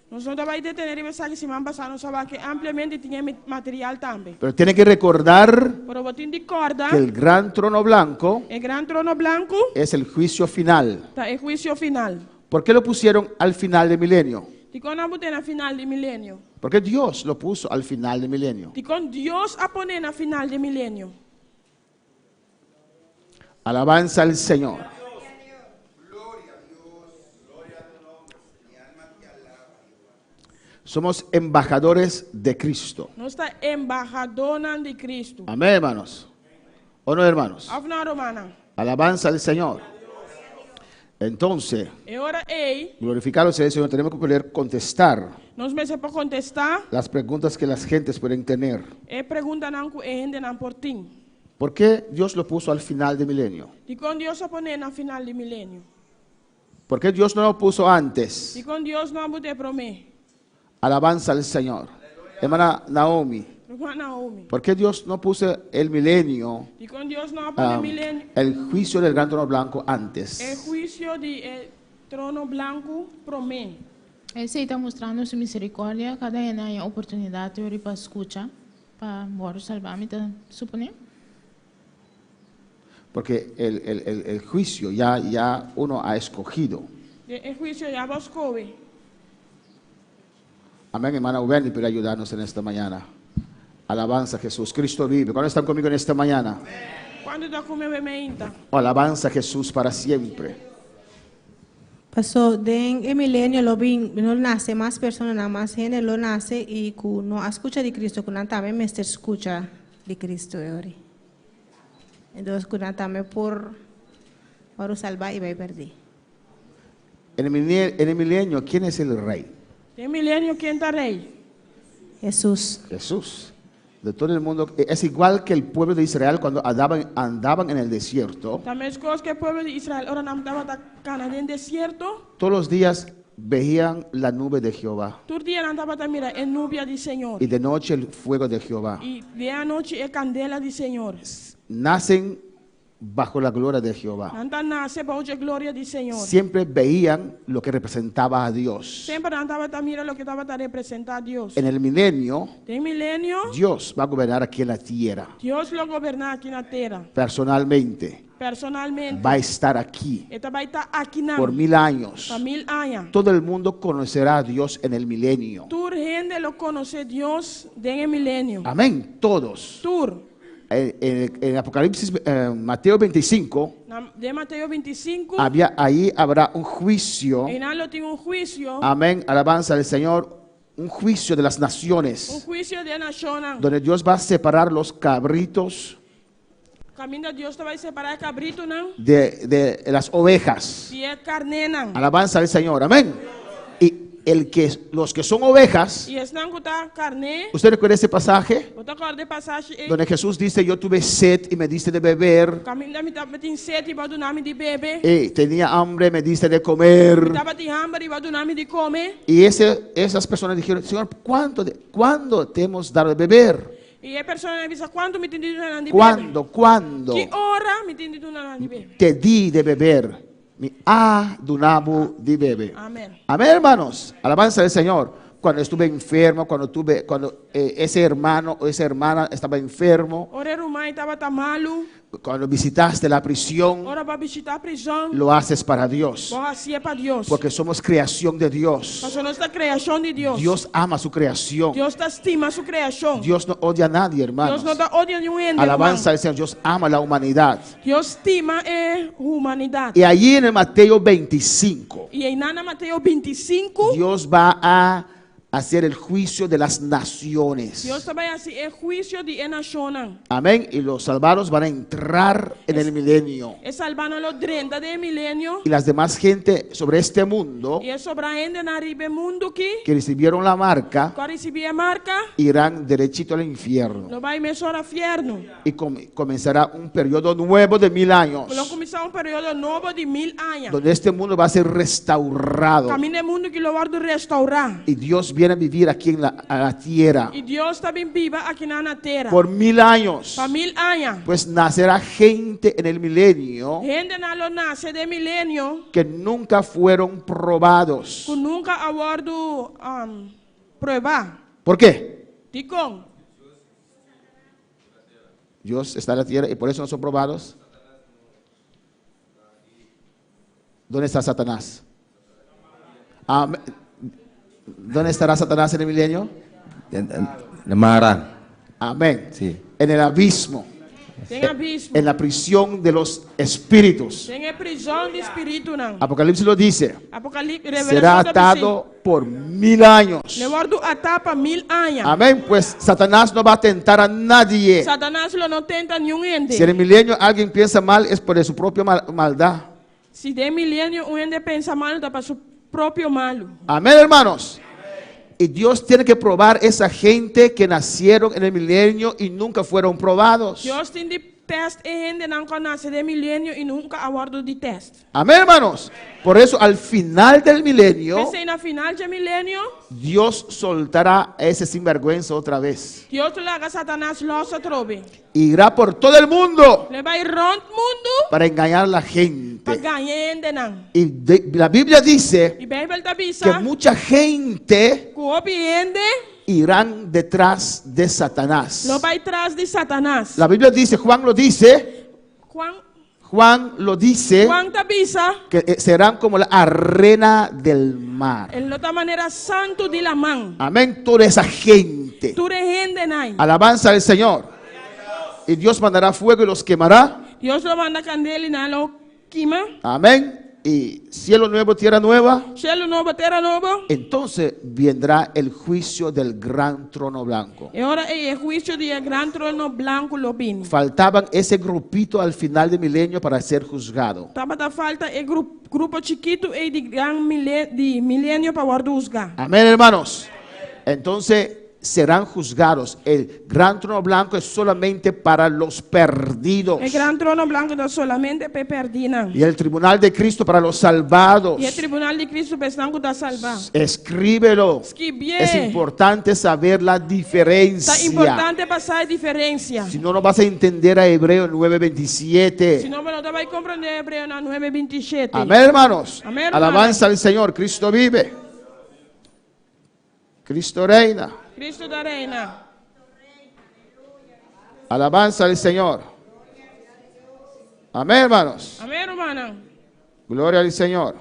Nosotros vamos a detener y pensar que semana pasada nos sabe que ampliamente tiene material también. Pero tiene que recordar Pero botín de corda, que el gran trono blanco el gran trono blanco es el juicio final. está el juicio final. ¿Por qué lo pusieron al final del milenio? Y con la botella final del milenio. Porque Dios lo puso al final del milenio. Y con Dios a poner en la final del milenio. Alabanza al Señor. Somos embajadores de Cristo. No está embajadora de Cristo. Amén, hermanos. ¿O no, hermanos? Afna romana. Alabanza al Señor. Entonces, E ora ei, glorificado sea el Señor, tenemos que poder contestar nós me se po contestar las preguntas que las gentes pueden tener. e pergunta nan ku e hende nan portim. ¿Por qué Dios lo puso al final del milenio? Di con Dios a poner na final di milênio. ¿Por qué Dios no lo puso antes? Di con Dios não bude promê. Alabanza al Señor. Hermana Naomi, Irmã Naomi. ¿por qué Dios no puso el milenio, Di con Dios não a poner milênio. el juicio del gran trono blanco antes? É juízo de trono branco promê. Ele está mostrando sua misericórdia, cada ano tem a oportunidade de para escutar, para morrer salvar-me, suponho? Porque el juicio ya uno ha escogido. É juízo já vos coube. Amén, hermana Wendy, para ayudarnos en esta mañana. Alabanza a Jesús. Cristo vive. ¿Cuándo están conmigo en esta mañana? Quando da come me inta. Oh, alabanza a Jesús para siempre. Pastor, den el milenio lo bin, no nace más personas, nada más gente lo nace y ku no escucha de Cristo, ku también me escucha de Cristo ahora. Entonces ku también por salvar y va a perder. En el milenio, ¿quién es el rey? Tem milênio quem tá rei. Jesús. Jesús. De todo el mundo. Es igual que el pueblo de Israel cuando andaban en el desierto. Também as coisas que o povo de Israel ora não estava da cana dentro do deserto. Todos los días veían la nube de Jehová. Todo dia não estava mira a nuvem do Senhor. Y de noche el fuego de Jehová. E de a noite a candela do Senhor. Nacen bajo la gloria de Jehová. Não nasce para a glória do Senhor. Siempre veían lo que representaba a Dios. Sempre não estava mira o que estava a representar a Deus. En el milenio, Tem milênio, Dios va a gobernar aquí en la tierra. Deus lo governar aqui na terra. Personalmente, Personalmente. va a estar aquí Ele vai estar aqui na por 1000 años. para 1000 anos. Todo el mundo conocerá a Dios en el milenio. Toda gente lo conoce Deus dentro do milênio. Amén. Todos. Tour. En Apocalipsis, Mateo 25, De Mateus 25. ahí habrá un juicio. En algo tem juicio. Amén. Alabanza al Señor. Un juicio de las naciones. Juicio de nação. Donde Dios va a separar los cabritos Caminho de Deus vai separar cabrito não. de las ovejas. E é carne não. Alabanza al Señor. Amén. Y los que son ovejas, E esse não tá carne. ¿usted recuerda ese pasaje? Bota cor de passagem. Donde Jesús dice, yo tuve sed y me diste de beber. Caminho da mitad tem sede e vai do nome de bebê. Tenía hambre, me diste de comer. Tava de hambre e vai do nome de comer. Y esas personas dijeron, Señor, ¿cuándo te hemos dado de beber? E a pessoa me avisa quando me entendi do nome de bebê. ¿Cuándo Que hora me entendi do nome de bebê. te di de beber? Mi dunabu di bebe. Amém. Amén, hermanos. Alabanza del Señor. Cuando estuve enfermo, cuando ese hermano o esa hermana estaba enfermo, Ora o mãe tava malo. cuando visitaste la prisión, Ora para visitar a prisão. lo haces para Dios. Bom, assim é para Deus. Porque somos creación de Dios. Porque nós está criação de Deus. Dios ama su creación. Deus está estima sua criação. Dios no odia a nadie, Deus hermanos. não dá ódio a nenhum ente. Alabanza al Señor. Dios ama a la humanidad. Deus estima a humanidade. Y allí en el Mateo 25, E em Nana Mateus 25, Dios va a hacer el juicio de las naciones. Deus também assim é juízo de nação. Amén. Y los salvados van a entrar en el milenio. É salvando los 30 de milênio. Y las demás gente sobre este mundo E é sobre a gente na ribe mundo aqui. que recibieron la marca Quando receber a marca, irán derechito al infierno. não vai mesmo ao inferno. Y comenzará un periodo nuevo de 1000 años. Vamos começar período novo de 1000 anos. Donde este mundo va a ser restaurado. Caminho do mundo que lo vai restaurar. Y Dios viene a vivir aquí en la tierra E Deus também viva aqui na terra. por 1000 años. Para 1000 anos. Pues nacerá gente en el milenio Gente na lo nasce de milênio que nunca fueron probados. que nunca aguardo provar. ¿Por qué? Ticom. Dios está en la tierra y por eso no son probados. ¿Dónde está Satanás? ¿Dónde estará Satanás en el milenio? Na Mara. Amén. Sí. En el abismo, Tem abismo. en la prisión de los espíritus. Tem a prisão de espírito não. Apocalipsis lo dice. Apocalipse, Será revelação atado por 1000 años. Le guardo atar para 1000 anos. Amén. Pues Satanás no va a tentar a nadie. Satanás lo não tenta nenhum ente. Si en el milenio alguien piensa mal es por su propia maldad. Si de milenio un ende pensa malo, da para su propio malo. Amén, hermanos. Y Dios tiene que probar esa gente que nacieron en el milenio y nunca fueron probados. Dios tiene test en ende não nace de milenio y nunca aguardo de test. Amén, hermanos. Por eso al final del milenio, Pensei na final de milenio, Dios soltará a ese sinvergüenza otra vez. Dios le haga Satanás los trobe. Irá por todo el mundo Le vai rond mundo para engañar a la gente. para ganhar ende não. Y la Biblia dice E Bíblia da que bisa, mucha gente que o ende, irán detrás de Satanás. lo vai traz de Satanás. La Biblia dice, Juan lo dice, Juan da bisa, que serán como la arena del mar. en outra maneira santo de la man. Amén, toda esa gente. Tu rehende nai. Alabanza al Señor. Y Dios mandará fuego y los quemará. Dios lo manda candela y na lo quima. Amén. Y cielo nuevo, tierra nueva. Cielo novo, terra novo. Entonces vendrá el juicio del gran trono blanco. E ora é o juízo de gran trono branco lo vini. Faltaban ese grupito al final del milenio para ser juzgado. Tava da falta e grupo chiquito e de gran milenio para guardar juzgar. Amén, hermanos. Entonces serán juzgados. El gran trono blanco es solamente para los perdidos. O gran trono branco da solamente para perdina. Y el tribunal de Cristo para los salvados. E o tribunal de Cristo pensango da salvar. Escríbelo. Escreve. Es importante saber la diferencia. Tá importante passar a diferença. Si no, no vas a entender a Hebreo 9:27. Senão não vai compreender Hebreu na 9:27. Amén, hermanos. Amén, hermanos. Alabanza al Señor. Cristo vive. Cristo reina. Cristo da reina. Alabanza al Señor. Amén, hermanos. Amém, hermana. Gloria al Señor.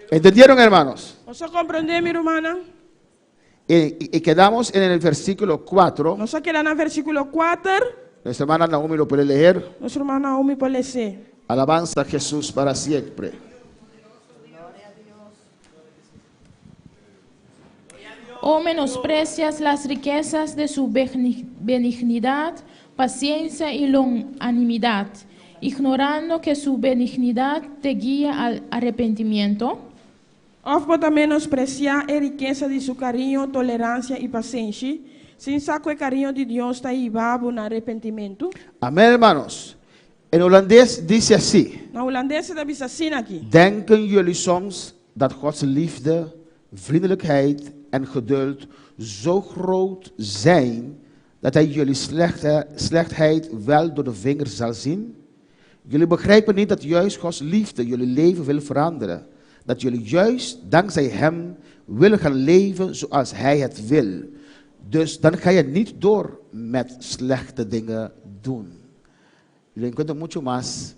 ¿Entendieron, hermanos? Você compreendeu, minha irmã? Y quedamos en el versículo 4. Nós aqui lá no versículo 4. Nuestra hermana Naomi lo puede leer. Nossa irmã Naomi pode ler. Alabanza a Jesús para siempre. ¿O menosprecias las riquezas de su benignidad, paciencia y longanimidad, ignorando que su benignidad te guía al arrepentimiento? Of pode menospreciar a riqueza de seu carinho, tolerância e paciência, sem saber o carinho de Deus está aí babo no arrependimento. Amén, hermanos. En holandés dice así. Na holandesa da bisa assim aqui. Denken jullie soms dat Gods liefde, vriendelijkheid en geduld zo groot zijn dat hij jullie slechtheid wel door de vingers zal zien? Jullie begrijpen niet dat juist Gods liefde jullie leven wil veranderen. Dat jullie juist dankzij hem willen gaan leven zoals hij het wil. Dus dan ga je niet door met slechte dingen doen. Lo encuentro mucho más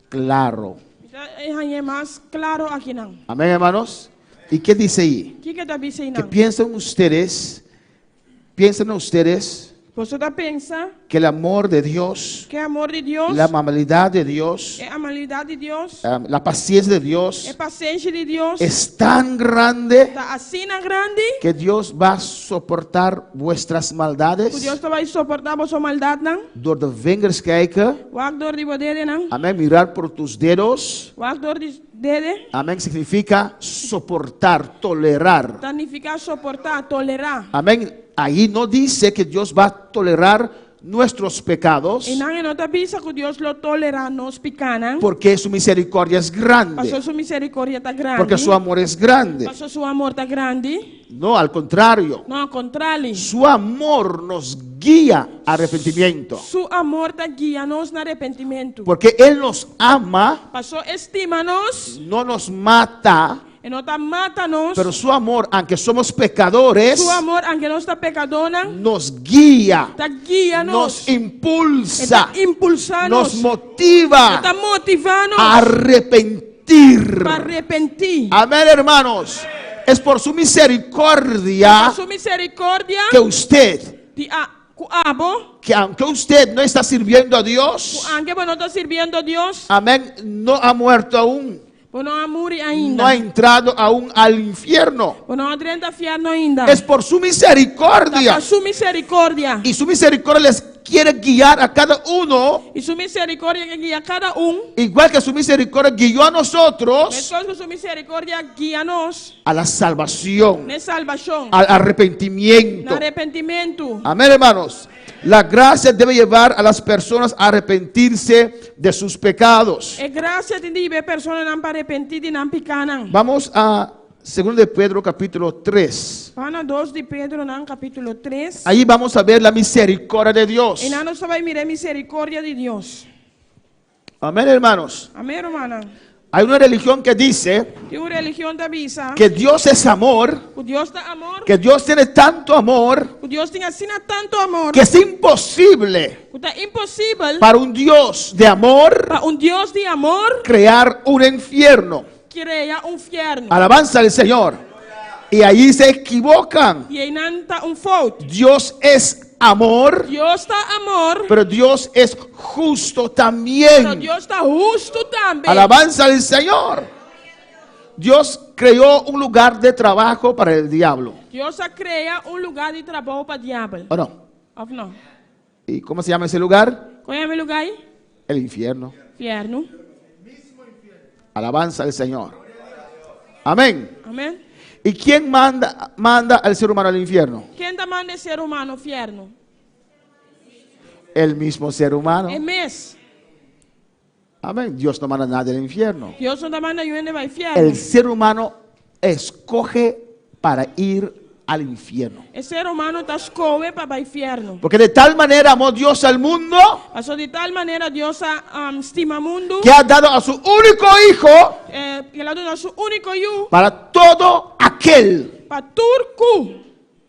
claro. É mais claro aqui não. Amén, hermanos. ¿Y qué dice ahí? O que da bisa aí Que não? piensan ustedes Você tá pensa que el amor de Dios, que o amor de Deus, la amabilidad de Dios, a amabilidade de Deus, la paciencia de a Dios paciência de Deus, es tan grande tá assim na grande, que Dios va a soportar vuestras que maldades, Deus vai suportar vossa maldade não, door de vingers kijken, o door de poder não, amén, mirar por tus dedos, o door de dede, amén, significa soportar, tolerar, significa suportar, tolerar. amén. Ahí no dice que Dios va a tolerar nuestros pecados, E não tá pensa que Deus lo tolera nos pecados, porque su misericordia es grande, passou sua misericórdia tá grande, porque su amor es grande. passou seu amor tá grande, No, al contrario, não ao contrário, su amor nos guía a arrepentimiento, seu amor tá guia-nos no arrependimento, porque Él nos ama, passou estima-nos, no nos mata, e não tá mata-nos, pero su amor, aunque somos pecadores, seu amor, aunque nós tá pecadona, nos guía, tá guia-nos, nos impulsa, tá impulsando-nos, nos motiva tá motivando a arrepentir. para arrepentir. Amén, hermanos. Es por su misericordia A sua misericórdia que usted, de abo, que aunque usted no está sirviendo a Dios, aunque não está servindo a Deus, amén, no ha muerto aún, não há muri no ainda, ha entrado aún al infierno. não adianta fiar ainda. Es por su misericordia. A sua misericórdia. Y su misericordia les quiere guiar a cada uno, E sua misericórdia que guia cada igual que su misericordia guió a nosotros Mesmo que sua misericórdia guia-nos a la salvación, na salvação, al arrepentimiento. no arrependimento. Amén, hermanos. La gracia debe llevar a las personas a arrepentirse de sus pecados. É graça de ver pessoas não para arrepentir e não picar. Vamos a 2 de Pedro capítulo 3. Pana 2 de Pedro, no capítulo 3. Ahí vamos a ver la misericordia de Dios. E nós vamos mirar a misericórdia de Deus. Amén, hermanos. Amém, irmã? Hay una religión que dice Tem uma religião da visa. que Dios es amor, O Deus dá amor. que Dios tiene tanto amor O Deus tem assim tanto amor. que es imposible Que é impossível para un Dios de amor para Deus de amor crear un infierno. criar inferno. Alabanza al Señor. Y ahí se equivocan. E aí não está fault. Dios es amor, Deus dá amor. pero Dios es justo Pero también. Deus está justo também. Alabanza al Señor. Dios creó un lugar de trabajo para el diablo. Deus cria lugar de trabalho para o diabo. ¿O no? Ou não? ¿Y cómo se llama ese lugar? Qual é o lugar aí? El infierno. Inferno. Alabanza al Señor. Amén. Amém? ¿Y quién manda al ser humano al infierno? Quem manda ser humano inferno? El mismo ser humano. É mesmo. Amén. Dios no manda nada al infierno. Deus não manda ninguém para o inferno. El ser humano escoge para ir al infierno. O ser humano está escolhido para o inferno. Porque de tal manera amó Dios al mundo Passou de tal maneira Deus estima o mundo que ha dado a su único hijo que ele deu seu único filho para todo aquel para turco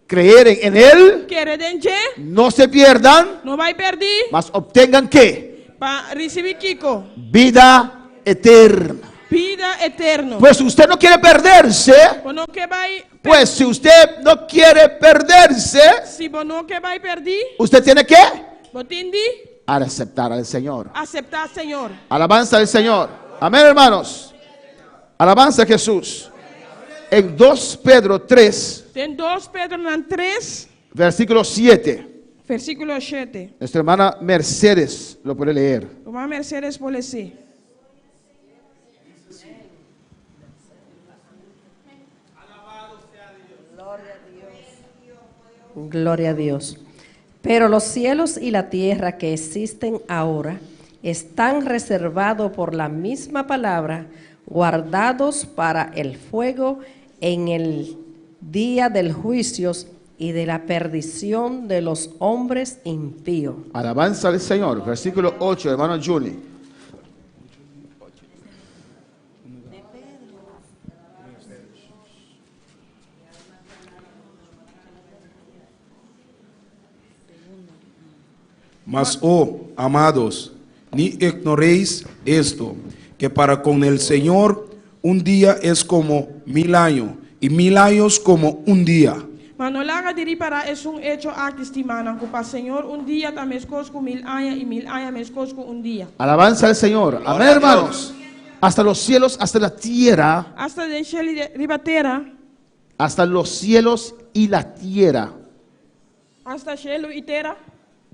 creer en él, que redente no se pierdan, não vai perder mas obtengan ¿qué? para receber Kiko Vida eterna. vida eterna. Pues si usted no quiere perderse, Quando que vai pues si usted no quiere perderse, se não que vai perder, usted tiene que botindi aceptar al Señor. aceitar Senhor. Alabanza al Señor. Amén, hermanos. Alabanza a Jesús. En 2 Pedro 3, Tem 2 Pedro 3, versículo 7. versículo 7. Nuestra hermana Mercedes lo puede leer. Uma Mercedes Poleci. Gloria a Dios. Pero los cielos y la tierra que existen ahora están reservados por la misma palabra, guardados para el fuego en el día del juicio y de la perdición de los hombres impíos. Alabanza al Señor. Versículo 8, hermano Julie. Mas, oh, amados, ni ignoréis esto, que para con el Señor un día es como 1000 años, y 1000 años como un día. Mas não larga de para é hecho acto estimado, que para o Senhor dia está mais coisa com 1000 anos e 1000 anos mais coisa com dia. Alabanza al Señor. Amén, hermanos. Hasta los cielos, hasta la tierra, Hasta deixar ele ribatera, hasta los cielos y la tierra hasta chelo e terra,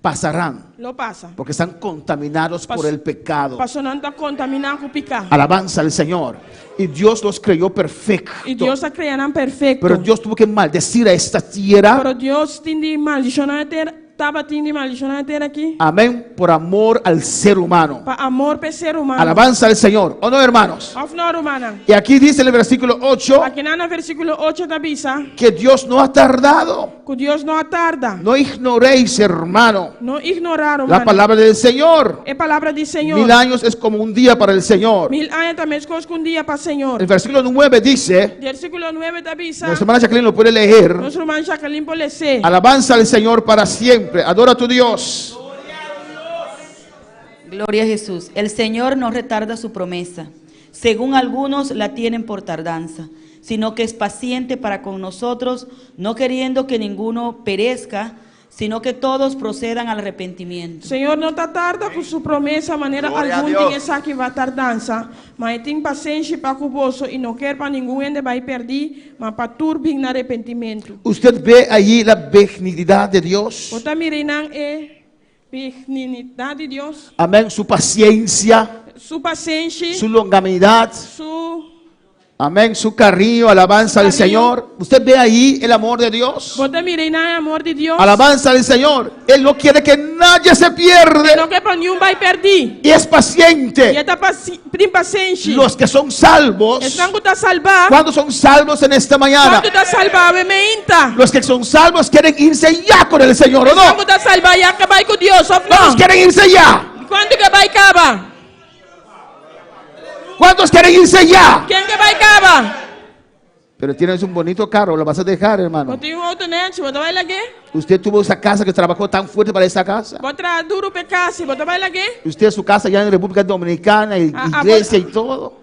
pasarán, lo passa. porque están contaminados por el pecado. Passou não está contaminado com picar. Alabanza al Señor. Y Dios los creyó perfecto. E Deus a criaram perfeito. Pero Dios tuvo que maldecir a esta tierra. Pero Deus tinha maldicionado a terra, estava tinha maldicionado a terra aqui. Amén. Por amor al ser humano. Para amor para ser humano. Alabanza al Señor. ¿O no, hermanos? Of não, humana. Y aquí dice en el versículo 8 Aqui no versículo 8 da bisa, que Dios no ha tardado. que Deus não atarda. No ignoréis, hermano, Não ignorar, la humana. palabra del Señor. É palavra do Senhor. 1000 años es como un día para el Señor. 1000 anos também é coisa com dia para o Senhor. El versículo 9 dice, Versículo 9 da bisa, nuestra hermana Jacqueline lo puede leer. nosso irmão Jacqueline Polece. Alabanza al Señor para siempre. Adora a tu Dios. Gloria a Jesús. El Señor no retarda su promesa, según algunos la tienen por tardanza, sino que es paciente para con nosotros, no queriendo que ninguno perezca, sino que todos procedan al arrepentimiento. Senhor não está tarda com sua promessa, maneira alguma tem essa que vai tardança, mas tem paciência para o bolso e não quer para ninguém ainda vai perder, mas para turbir no arrependimento. Usted ve allí la benignidad de Dios. Você mirinang benignidad de Dios, amén, su paciencia, su paciencia, su longanimidad, su... amén, su cariño, alabanza al Cariño. Señor. Usted ve ahí el amor de Dios. Você mirei na amor de Deus. Alabanza al Señor. Él no quiere que nadie se pierda. Não quer para nenhum vai perder. Y es E paciente. está paciente. Los que son salvos, Estão que está salvar. ¿cuándo son salvos en esta mañana? Quando está salvar, meinta. Los que son salvos quieren irse ya con el Señor, ¿o Quando no? está salvar, já acabar com Deus, ou ¿Cuántos não? quieren irse ya? Quando que vai acabar? ¿Cuántos quieren irse ya? Quem que vai acabar? Pero tienes un bonito carro, lo vas a dejar, hermano. Você tem outro net, você vai lá aqui? Usted tuvo esa casa que trabajó tan fuerte para esa casa. Você duro para casa, você vai lá aqui? Usted su casa ya en República Dominicana, y Ah, iglesia y todo.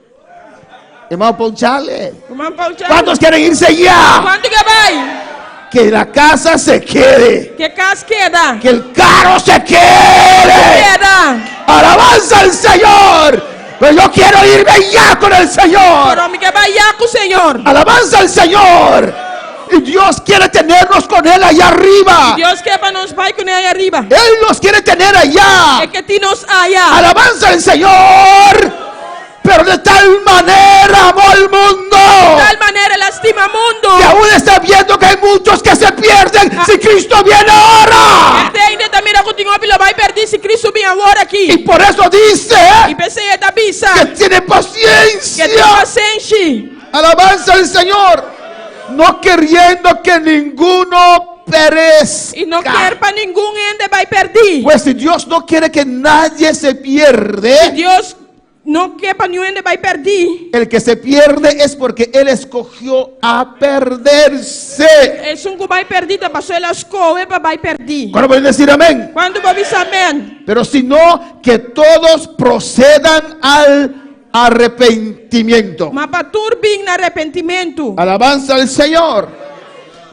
Hermano, ponchale. ¿Cuántos ¿Cuántos quieren irse ya? Quanto que vai? Que la casa se quede. Que casa queda? Que el carro se quede. Queda. Alabanza al Señor. Pero yo quiero irme ya con el Señor. Pero me que vai já com o Senhor. Alabanza al Señor. Y Dios quiere tenernos con Él allá arriba. Deus quer para nós vai com ele aí arriba. Él nos quiere tener allá. É que ti nos allá. Alabanza al Señor. Pero de tal manera amó al mundo. De tal manera lastima mundo. Que aún está viendo que hay muchos que se pierden si Cristo viene ahora. Este ainda está mirando que o vai perder se Cristo vem agora aqui. Y por eso dice E pensei esta bisa. que tiene Que paciencia. tem paciência. Alabanza al Señor. No queriendo que ninguno perezca. E não quer para nenhum ainda vai perder. Pues si Dios no quiere que nadie se pierde, Deus não quer para nenhum ainda vai perder. el que se pierde es porque Él escogió a perderse. É que vai perder, tá passou ela escolhe para vai perder. ¿Cuándo pueden decir amén? Quando vai dizer amém? Pero sino que todos procedan al arrepentimiento. Mas para turbin no arrependimento. Alabanza al Señor.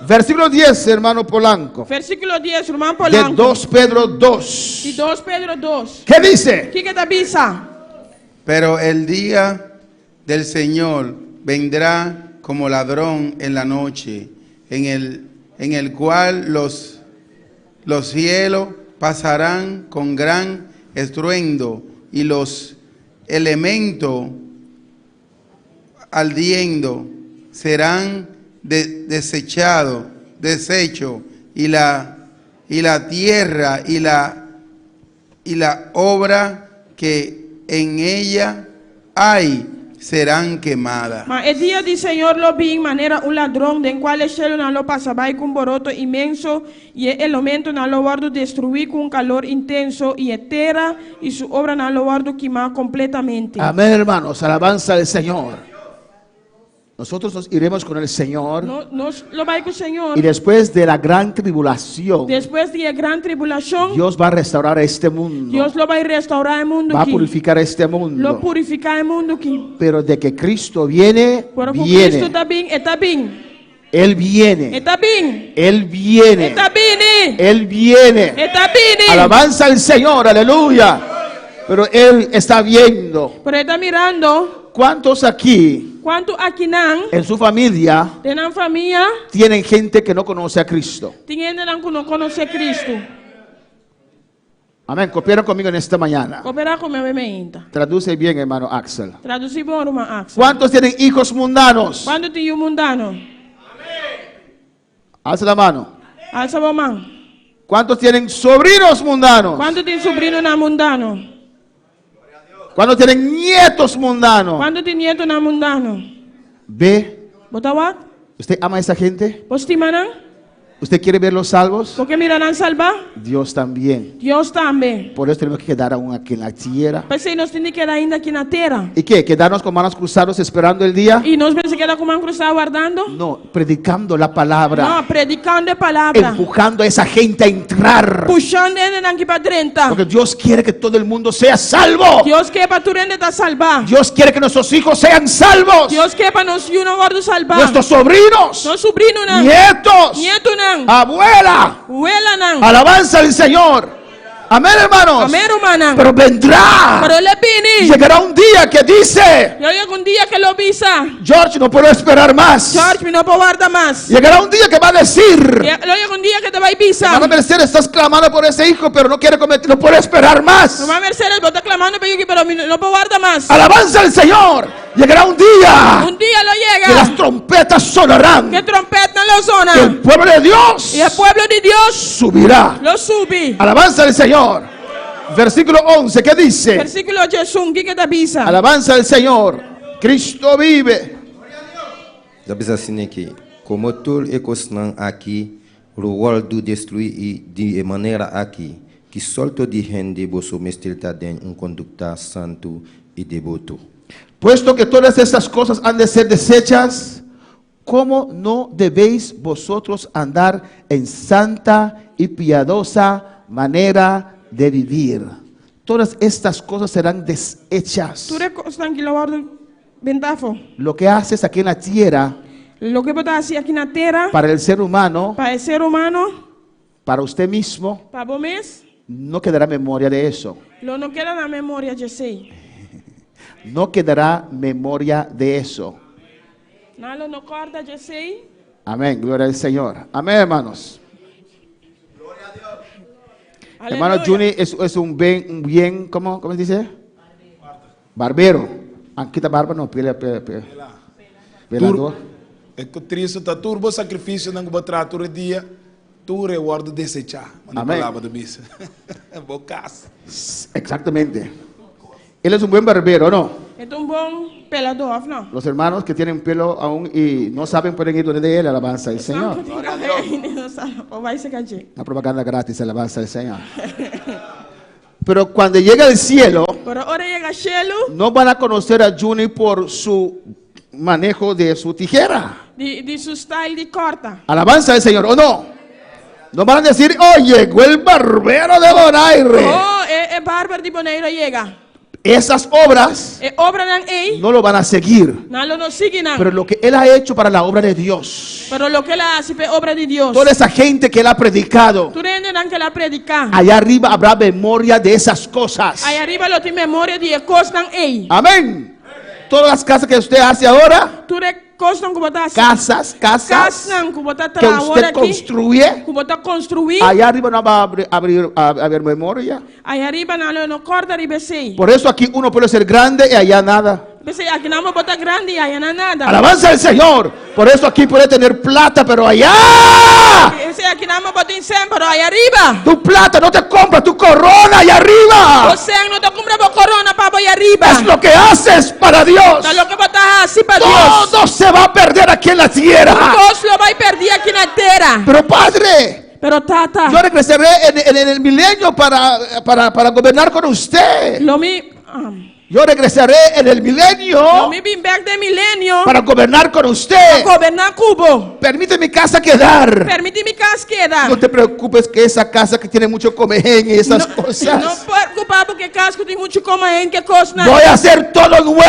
Versículo 10, hermano Polanco. Versículo 10, irmão De Polanco. 2 Pedro 2. De 2 Pedro 2. ¿Qué dice? Que tá bisa? Pero el día del Señor vendrá como ladrón en la noche, en el cual los cielos pasarán con gran estruendo y los elementos ardiendo serán desechos y la tierra y la obra que en ella hay serán quemadas. Mas o dia do Senhor lo vi maneira ladrão, den qual o cielo não lo passa vai com boroto imenso e o elemento não lo guardo destruir com calor intenso e a terra e sua obra não lo guardo queimar completamente. Amén, hermanos. Alabanza al Señor. Nosotros nos iremos con el Señor. Nós lo vai com o Senhor. Y después de la gran tribulación, Depois de grande tribulação, Dios va a restaurar este mundo. Deus lo vai restaurar o mundo Va a aqui. purificar este Lo mundo. purificar o mundo aqui. Pero de que Cristo viene, Pero com Cristo viene. está bem, está bem. Él viene. Está bem. Él viene. Está bem. Él viene. Está bem. Alabanza al Señor, aleluya. Pero Él está viendo. Pero está mirando. ¿Cuántos aquí Quanto aqui não, en su familia tem na família, tienen gente que no conoce a Cristo? tem ainda não conhece Cristo. Amén. Copiaron conmigo en esta mañana. Cooperar com meu ainda. Traduce bien, hermano Axel. Traduzir bom, irmão Axel. ¿Cuántos tienen hijos mundanos? Quando tem mundano, Alza la mano. alça a mão. ¿Cuántos tienen sobrinos mundanos? Quando tem sobrinho na mundano, ¿Cuántos tienen nietos mundanos? quando tem nieto na mundano. ¿Ve? Bota what? ¿Usted ama a esa gente? Postima não? ¿Usted quiere verlos salvos? Porque mirarán salvar? Dios también. Deus também. Por eso tenemos que quedar aún aquí en la tierra. Pensei nós temos que quedar ainda aqui na terra. ¿Y qué? ¿Quedarnos con manos cruzadas esperando el día? E nós pensamos que quedar com mão cruzada guardando? No, predicando la palabra. Não, predicando a palavra. Empujando a esa gente a entrar. Puxando ele aqui para dentro. Porque Dios quiere que todo el mundo sea salvo. Deus quer para tu rende estar salvar. Dios quiere que nuestros hijos sean salvos. Deus quer para nós e não guardo salvar. Nuestros sobrinos, Nosso sobrinho não. nietos, Nieto não. abuela. Uela não. Alabanza al Señor. Amén, hermanos. Amen, Romanang. Pero vendrá. Pero le bini. Llegará un día que dice, Yo llego un día que lo visa. George, no puedo esperar más. George, mi no puedo guardar más. Llegará un día que va a decir, Lo llego un día que te va a visa. hermana Mercedes, estás clamando por ese hijo, pero no quiere cometer, no puede esperar más. Mamá Mercedes, vos estás clamando, pero no puedo guardar más. Alabanza al Señor. Llegará un día Un día lo que llega. las trompetas sonarán. Que trompeta lo Que el suena. pueblo de Dios Y el pueblo de Dios subirá. lo subí. Alabanza al Señor. Versículo 11, ¿qué dice? Versículo Jesús, ¿qué te avisa? Alabanza al Señor. Cristo vive. Já bisa sini que como todo ecosistema aqui, o world destruir de maneira aqui, que solto de gente vosso mestre den conducta santo e devoto. Puesto que todas estas cosas han de ser desechas, ¿cómo no debéis vosotros andar en santa y piadosa manera de vivir? Todas estas cosas serán deshechas. Tú recostan que lo guardo ventafo. Lo que haces aquí en la tierra Lo que puedes hacer aquí en la tierra, para el ser humano, para el ser humano, para usted mismo, para vos mismo, no quedará memoria de eso. lo no queda en la memoria, yo sé. No quedará memoria de eso. Nada no guarda, yo sé. Amén, gloria al Señor. Amén, hermanos. Hermano Juni es un bien, ¿cómo se dice? Barbero. Aquí está barba, no, velador. É que Cristo está turbo sacrifício não vou tratar todo dia, tu reward desechar. Uma Amém. palavra da missa. Bocas. Exactamente. Él es un buen barbero, ¿no? Es un buen pelador, ¿no? Los hermanos que tienen pelo aún y no saben pueden ir donde de él, alabanza al Señor. O vai se caché. Una propaganda gratis, alabanza al Señor. Pero cuando llega al cielo, Pero ahora llega Shelu, no van a conocer a Juni por su manejo de su tijera. de su style de corta. Alabanza al Señor, ¿o no? No van a decir, oh, llegó el barbero de Donaire. Oh, Bárbara de Boneiro llega. Esas obras Obra nan ei, no lo van a seguir. nalo no sigue nan. Pero lo que él ha hecho para la obra de Dios, Pero lo que él hace es obra de Dios. toda esa gente que él ha predicado, Tú rende nan que la predica. allá arriba habrá memoria de esas cosas. Ahí arriba lo tiene memoria de cosas nan ei. Amén. Todas las casas que usted hace ahora, Tú recostan como estás. casas Casas como está que usted construye, como está construir. allá arriba no va a haber memoria. Ahí arriba nalo no corta de bese. Por eso aquí uno puede ser grande y allá nada. Bese aquí namo bota grande y allá no nada. Alabanza al Señor. Por eso aquí puede tener plata, pero allá Bese aquí namo bota incen, pero ahí arriba. tu plata no te compra tu corona allá arriba. O sea, no te compra por corona para allá arriba. Es lo que haces para Dios. Es lo que botas así para Dios. Todo se va a perder aquí en la tierra. Dios lo va a perder aquí en la tierra. Pero Padre, Pero tata, yo regresaré en el milenio para gobernar con usted. lo mi Yo regresaré en el milenio lo mi bin back de milenio para gobernar con usted. gobernar Cubo. Permite mi casa quedar. Permite mi casa queda. No te preocupes que esa casa que tiene mucho comején y esas cosas. No preocupar porque casco tem mucho como en que cosa. Voy a hacer todo Te nuevo.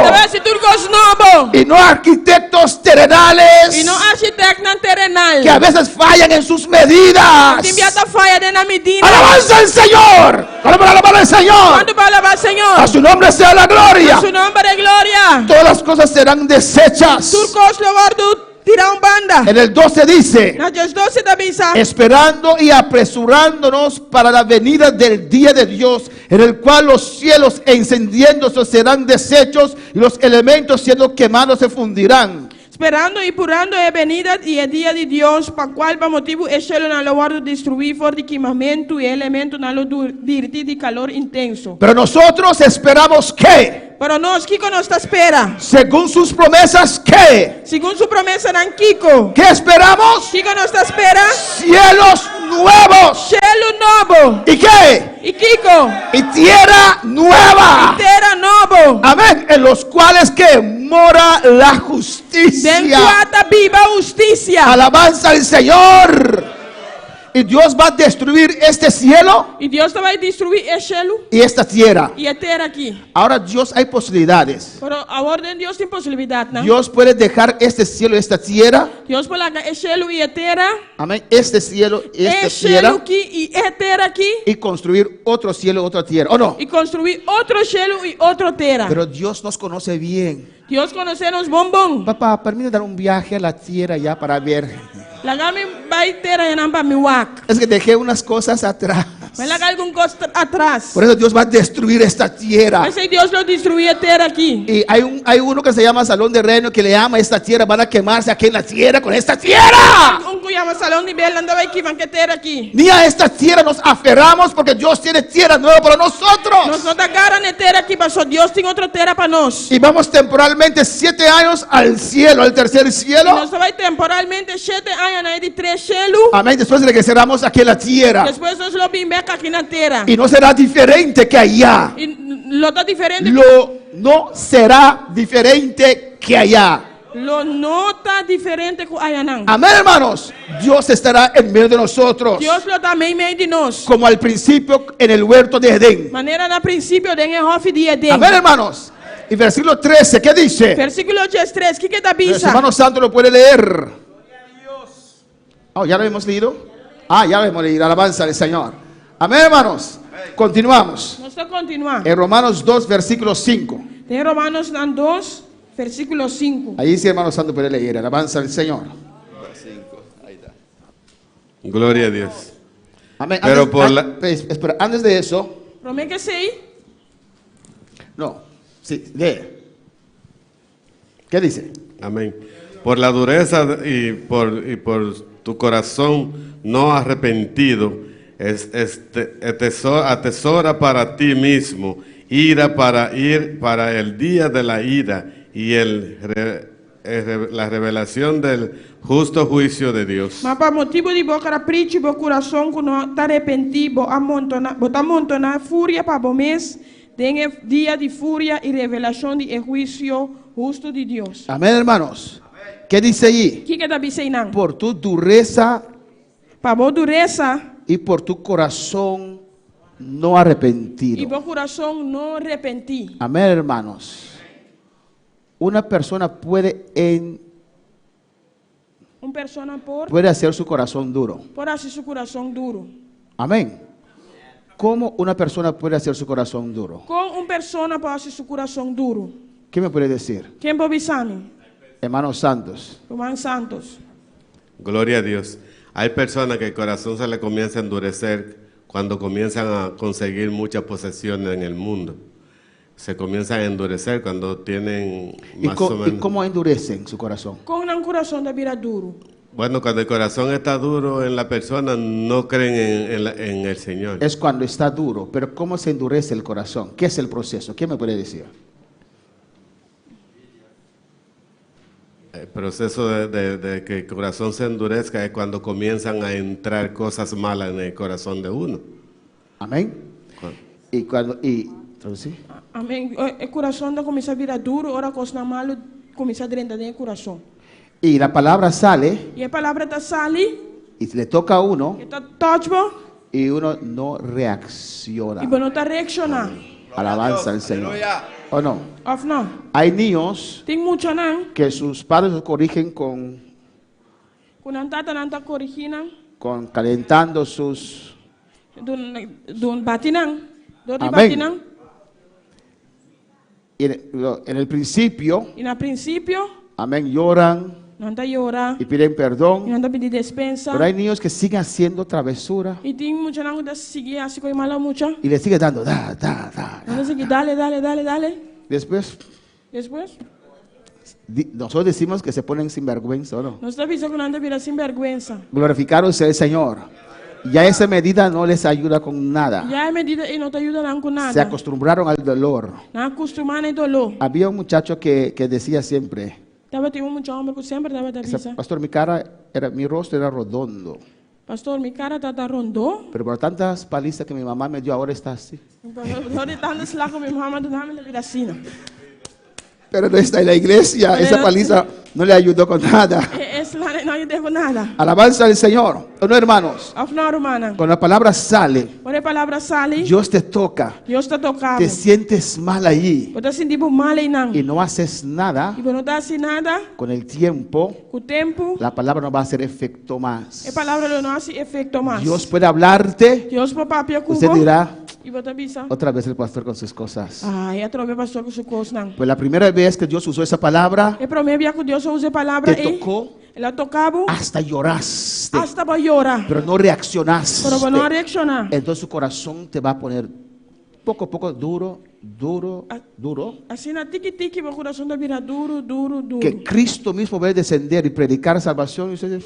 vas a hacer cosas nuevo. Y no arquitectos terrenales Y no arquitecto terrenal. que a veces fallan en sus medidas. Te enviata falla de la medida. Alabanza al Señor. ¿Cuándo para alabar al Señor? ¿Cuánto para alabar al Señor? A su nombre sea la gloria. A su nombre de gloria. Todas las cosas serán deshechas. Turcos lo guardo tira un banda. En el 12 dice, Na Dios 12 te avisa. esperando y apresurándonos para la venida del día de Dios, en el cual los cielos encendiéndose serán deshechos y los elementos siendo quemados se fundirán. Esperando y purando a venida y el día de Dios, para cual para motivo este no lo guardo destruir por de quemamento y elemento no lo dirti de calor intenso. Pero nosotros esperamos que, Pero nós, Kiko nos espera. según sus promesas, que, Según su promesa, nan Kiko. ¿qué esperamos? Kiko nos espera. Cielos nuevos. Cielo nuevo. ¿Y qué? Y Kiko. Y tierra nueva. Tierra nuevo. Amén. En los cuales que mora la Den justicia. cuata viva justicia. Alabanza al Señor. Y Dios va a destruir este cielo E Deus vai destruir o cielo y esta tierra. e a terra aqui. Ahora Dios hay posibilidades. Pero a ordem de Deus tem possibilidade, né? Dios puede dejar este cielo y esta tierra. Deus pode largar o cielo e a terra, Amén. Este cielo y esta o cielo tierra. aqui e a terra aqui, Y construir otro cielo, otra tierra. ¿O no? e construir outro cielo e outra terra. Pero Dios nos conoce bien. Deus conhece-nos bom. Papá, permítame dar un viaje a la tierra ya para ver. Largar-me vai terra e não para me wak. Es que dejé unas cosas atrás. Vai largar alguma coisa atrás. Por eso Dios va a destruir esta tierra. Mas se Deus não destruir a terra aqui. Y hay uno que se llama Salón de Reino que le ama esta tierra. Van a quemarse aquí en la tierra con esta tierra. Que chama salão de Belanda vai que terra aqui. Ni a esta tierra nos aferramos porque Dios tiene tierra nueva para nosotros. Nós não agarra na terra aqui, mas Deus tem outra terra para nós. Y vamos temporalmente 7 años al cielo, al tercer cielo. Nós vai temporalmente 7 anos na de 3 cielo. Amén. Después regresaremos aquí en la tierra. Depois nós lo vim aqui na terra. Y no será diferente que allá. E lo tá diferente. No será diferente que allá. Lo não tá diferente que allá não. Amén, hermanos. Dios estará en medio de nosotros. Deus lo também meio de nós. Como al principio en el huerto de Edén. Maneira no princípio de Hof de Edén. Amén, hermanos. Y versículo 13, ¿qué dice? Versículo 13, ¿qué está El bisa? hermano santo lo puede leer. Oh, ¿ya lo hemos leído? Ah, ya lo hemos leído. Alabanza al Señor. Amén, hermanos. Continuamos. Nós vamos continuar. En Romanos 2, versículo 5. Tem Romanos 2, versículo 5. Ahí sí, hermano santo puede leer. Alabanza al Señor. Gloria a Dios. Amén. Pero Antes, por la- espera, antes de eso, Promete que sei. no, sí, lee. ¿Qué dice? Amén. Por la dureza y por tu corazón no arrepentido, atesora para ti mismo ira para el día de la ira y la revelación del justo juicio de Dios. Mas para motivo de boca capricho, bo coração que não está arrependido, bota amontonar fúria para o mês, tem dia de fúria e revelação de juízo justo de Deus. Amén, hermanos. ¿Qué dice allí? O que está dizendo? Por tu dureza Para boa dureza y por tu corazón no e arrepentido. bom coração não arrepentir. Amén, hermanos. Una persona puede Persona puede hacer su corazón duro. por hacer seu coração duro. Amén. ¿Cómo una persona puede hacer su corazón duro? Com persona pode hacer seu coração duro. ¿Qué me puede decir? Quem pode saber? Hermanos santos. Irmãos santos. Gloria a Dios. Hay personas que el corazón se le comienza a endurecer cuando comienzan a conseguir muchas posesiones en el mundo. Se comienzan a endurecer cuando tienen más o ¿Y menos. cómo endurecen su corazón? Com um coração da vira duro. Bueno, cuando el corazón está duro en la persona, no creen en el Señor. Es cuando está duro. Pero ¿cómo se endurece el corazón? ¿Qué es el proceso? ¿Quién me puede decir? El proceso de que el corazón se endurezca es cuando comienzan a entrar cosas malas en el corazón de uno. Amén. ¿Traducir? Amém. O coração da começa a virar duro, ora coisa malo começa a dentro do coração. Y la palabra sale E a palavra da sali, y le toca a uno que está touchbo, y uno no reacciona. e não está reaccionar. Alabanza al Señor. ¿O no? Of não? Hay niños Tem muito não. que sus padres los corrigen con Quando a tata não está corrigindo, calentando sus... do batinang, do de Amém. batinang. Y en el principio, E no princípio, amén, lloran não está llorar, y piden e perdón. não está pedir despensa. Pero hay niños que siguen haciendo travesura E tem muito não que seguir assim com mala mucha. y le siguen dando, da. Não seguir dale. Después, Depois, nosotros decimos que se ponen sinvergüenza, ¿o no? nós está avisando que não está virando sem vergüenza. Glorificaron sea el Señor. Ya esa medida no les ayuda con nada. Já é medida e não te ajuda não com nada. Se acostumbraron al dolor. Não acostumar nem dolor. Había un muchacho que decía siempre, Tava tem muito homem que sempre tava da visa. pastor, mi rostro era redondo, Pastor, mi cara tá rondou. pero por tantas palizas que mi mamá me dio ahora está así. Eu de tanto slag com minha mamãe do nome da vida assim. Pero no está en la iglesia, Pero esa no- paliza no le ayudó con nada. Essa slaan nou je devo nada. Alabanza al Señor. ¿O no, hermanos? Of nou, Romana. Cuando la palabra sale, Quando a palavra sali, Dios te toca, Deus está tocando. te sientes mal allí Você sente mal aí não. y no haces nada. E você não dá assim nada. Con el tiempo, Com o tempo, la palabra no va a hacer efecto más. a palavra não hace efeito mais. Dios puede hablarte. Deus papapia com Usted dirá, E você pensa, otra vez el pastor con sus cosas. ai, a trove pastor com suas não. Pues la primera vez que Dios usó esa palabra, E para mim, que Deus usa a palavra te aí. tocó, Ela tocava. hasta lloraste, Hasta para llorar. pero no reaccionaste. Pero para não reaccionar. Entonces su corazón te va a poner poco a poco duro, duro, duro. Assim na tique-tique, meu coração vai virar duro, duro, duro. Que Cristo mismo va a descender y predicar salvación. Y usted,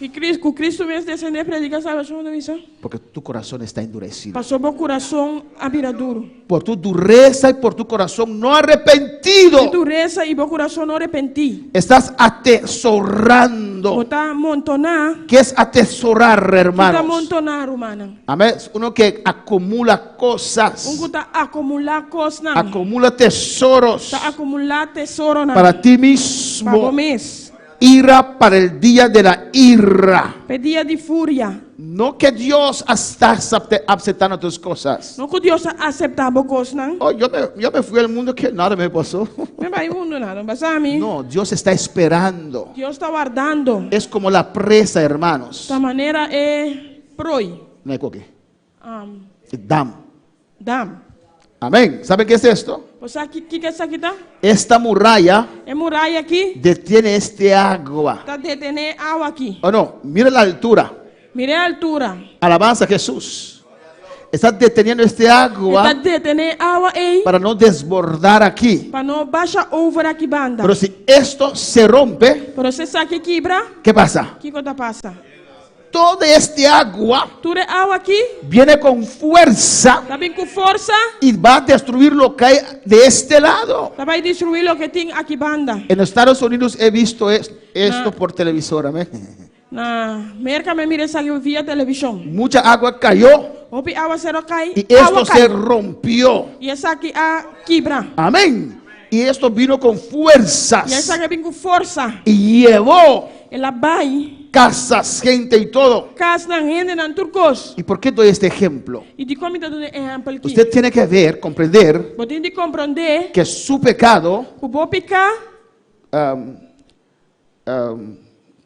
E Cristo mesmo descender predicar salvação da missão. porque tu corazón está endurecido. Passou meu coração a virar duro. Por tu dureza y por tu corazón no arrepentido, De dureza e meu coração não arrependi. estás atesorando. Botar amontonar. ¿Qué es atesorar, Botar hermanos? amontonar, humana. Amén. Es uno que acumula cosas, Botar acumular coisas. acumula tesoros Tá acumular tesouro na. para ti Para mismo. mês. Ira para el día de la ira. Pedia de fúria. No que Dios está aceptando tus cosas. Não que Deus aceitava coisas, não. Oh, yo me fui al mundo que nada me pasó. Não vai mundo nada, mas a mim. No, Dios está esperando. Deus está guardando. Es como la presa, hermanos. Da maneira é proi. No hay coque. Um, Dam. dam. Amén. ¿Saben qué es esto? Você que é isso aqui tá? Esta muralla É muralha aqui. detiene este agua. Tá detendo água aqui. ¿O no? Mire la altura. Mire a altura. Alabanza a Jesús. Está deteniendo este agua Está detendo água aí. para no desbordar aquí. Para não baixar over aqui banda. Pero si esto se rompe, Pero você sabe que quebra. ¿qué pasa? Que coisa passa? Todo este agua Tudo água aqui. viene con fuerza Tá bem com força. y va a destruir lo que hay de este lado. Tá vai destruir o que tem aqui banda. En Estados Unidos he visto esto por televisor. Amén. Na América me mire saiu via televisão. Mucha agua cayó Opi água será cai. y esto água se cai. rompió. E essa aqui a quebra. Amén. Y esto vino con E essa fuerzas aqui vem com força. y llevó Ela vai. casas, gente y todo. Casa na renda na turcos. ¿Y por qué doy este ejemplo? E de como está dando exemplo aqui. Usted tiene que ver, comprender Você tem de compreender que su pecado que o bom picar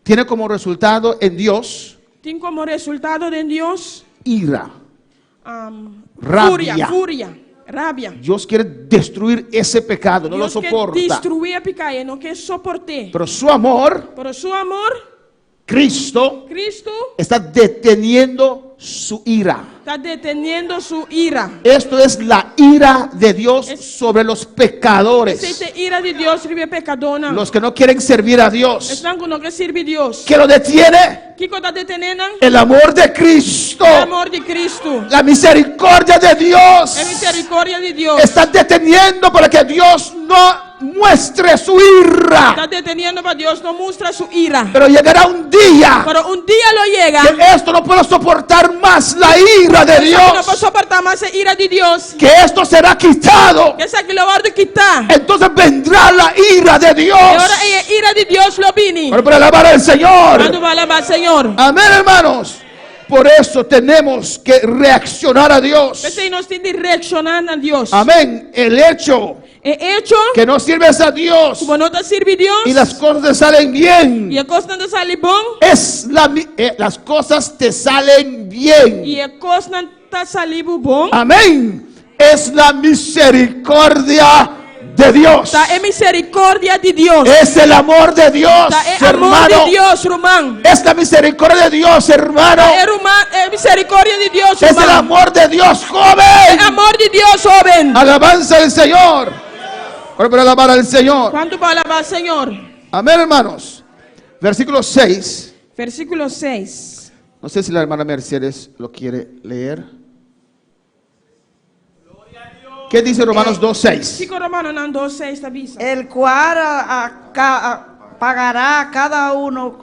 tiene como resultado en Dios tem como resultado de Deus ira. fúria, Rabia. fúria, rabia. Dios quiere destruir ese pecado, no lo Deus quer soporta. destruir a picar, não quer suportar. Pero su amor, Pero su amor, Cristo, Cristo está deteniendo su ira. está deteniendo su ira. Esto es la ira de Dios sobre los pecadores, Essa ira de Deus sobre pecadona. los que no quieren servir a Dios. Estão que não quer servir Deus. Que lo detiene Que está deteniendo? el amor de Cristo, O amor de Cristo. la misericordia de Dios. É misericórdia de Deus. Está deteniendo para que Dios no muestre su ira. Está deteniendo para Deus não mostra su ira. Pero llegará un día Pero un día lo llega. que esto no puede soportar más la ira de No Dios. puede soportar más la ira de Dios. Que esto será quitado. Que esa que lo va a quitar. Entonces vendrá la ira de Dios. Y ahora la ira de Dios lo viene. Para alabar al Señor. Cuando va a alabar al Señor. Amén, hermanos. Por eso tenemos que reaccionar a Dios. Ese nos tiene que reaccionar a Dios. Amén. El hecho que no sirves a Dios como no te sirve Dios y las cosas te salen bien. y las cosas no te salen bon. Las cosas te salen bien. Y las cosas no te salen bon. Amén. Es la misericordia de Dios. Es misericordia de Dios. Es el amor de Dios, Es amor hermano. de Dios, Román. Es la misericordia de Dios, hermano. Es misericordia de Dios, Es el Román. amor de Dios, joven. Es amor de Dios, joven. Alabanza al Señor. Para alabar al Señor. ¿Cuánto para alabar al Señor? Amén, hermanos. Versículo 6. Versículo 6. No sé si la hermana Mercedes lo quiere leer. ¿Qué dice Romanos 2:6? Chico Romano não 2:6 está vista. El cual pagará a cada uno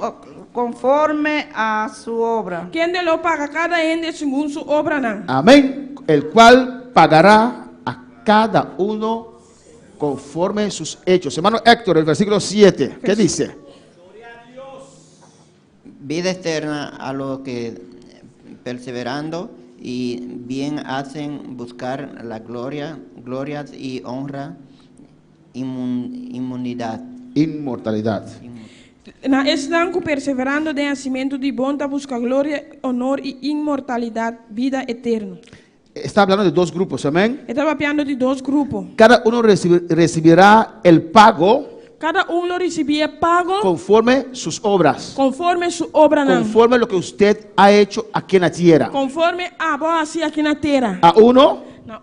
conforme a su obra. Quem de lo paga cada ende según su obra não. Amén. El cual pagará a cada uno conforme sus hechos. Hermano Héctor, el versículo 7. ¿Qué dice? vida eterna a los que perseverando y bien hacen buscar la gloria y honra, inmunidad. Inmortalidad. Na estão perseverando de nascimento de bom para buscar glória, honor e imortalidade, vida eterna. Está hablando de dos grupos, amén. Estava falando de dois grupos. Cada uno recibirá el pago Cada lo recibia pago conforme sus obras, conforme su obra, conforme lo que usted ha hecho aquí en la tierra. conforme a boa assim aqui na terra. A uno, Na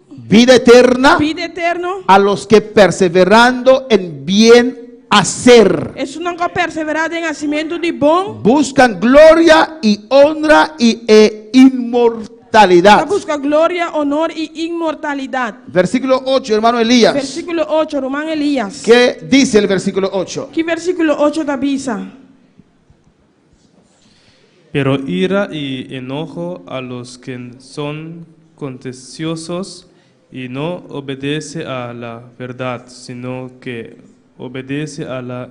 vida eterna, vida eterna. a los que perseverando en bien hacer, Isso não vai perseverar em nascimento de bom. buscan gloria y honra e inmortalidad. Busca glória, honor e imortalidade. Versículo 8, hermano Elías. Versículo 8, Román Elías. ¿Qué dice el versículo 8? Que versículo 8 da Bisa. Pero ira y enojo a los que son contenciosos y no obedece a la verdad, sino que obedece a la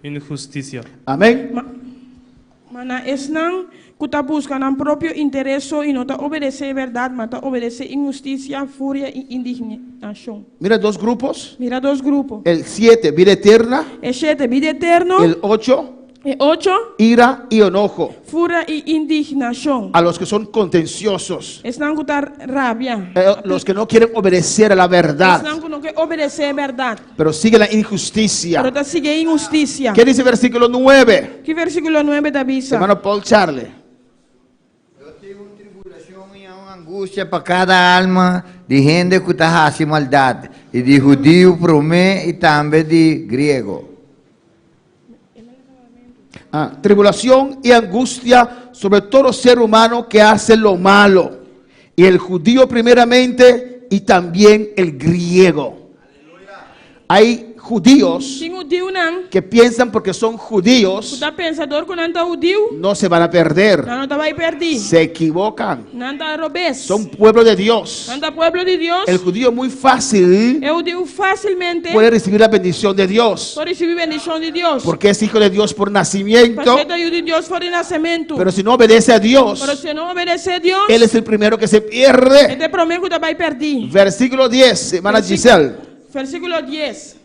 injusticia. Amén. Mana esnan kuta busca nan próprio interesse e não está obedecer verdade, mas está obedecer injustiça, fúria e indignação. Mira dos grupos. Mira dois grupos. El 7, vida eterna. El 7, vida eterna. El 8, el 8, ira y enojo. Fúria e indignação. A los que son contenciosos. Están kuta rabia. Los que no quieren obedecer a la verdad, Están que não quer obedecer verdade. pero siguen la injusticia. Pero está sigue injustiça. ¿Qué dice el versículo 9? Que versículo 9 da Bisa. Hermano Paul Charles. Angústia para cada alma de gente que está haciendo maldade, e de judío, promé e também de griego. Tribulación y angustia sobre todo ser humano que hace lo malo, y el judío primeramente y también el griego. Hay judíos que piensan porque son judíos no se van a perder. Se equivocan. Son pueblo de Dios. El judío muy fácil puede recibir la bendición de Dios porque es hijo de Dios por nacimiento. Pero si no obedece a Dios, él es el primero que se pierde. Versículo 10, hermana Giselle. Versículo 10.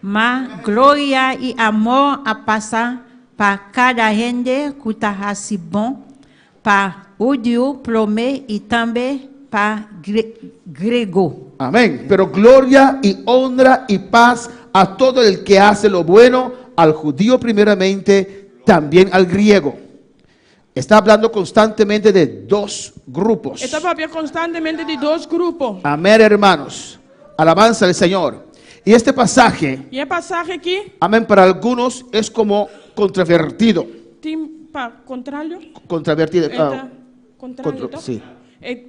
Mas glória e amor a passar para cada gente que está assim bom, para o Deus promete e também para grego. Amén. Pero gloria y honra y paz a todo el que hace lo bueno, al judío primeramente, también al griego. Está hablando constantemente de dos grupos. Está hablando constantemente de dos grupos. Amén, hermanos. Alabanza al Señor. Y este pasaje, Y el pasaje aquí, amén, para algunos es como controvertido. contrario. Controvertido. Contrario. Sí.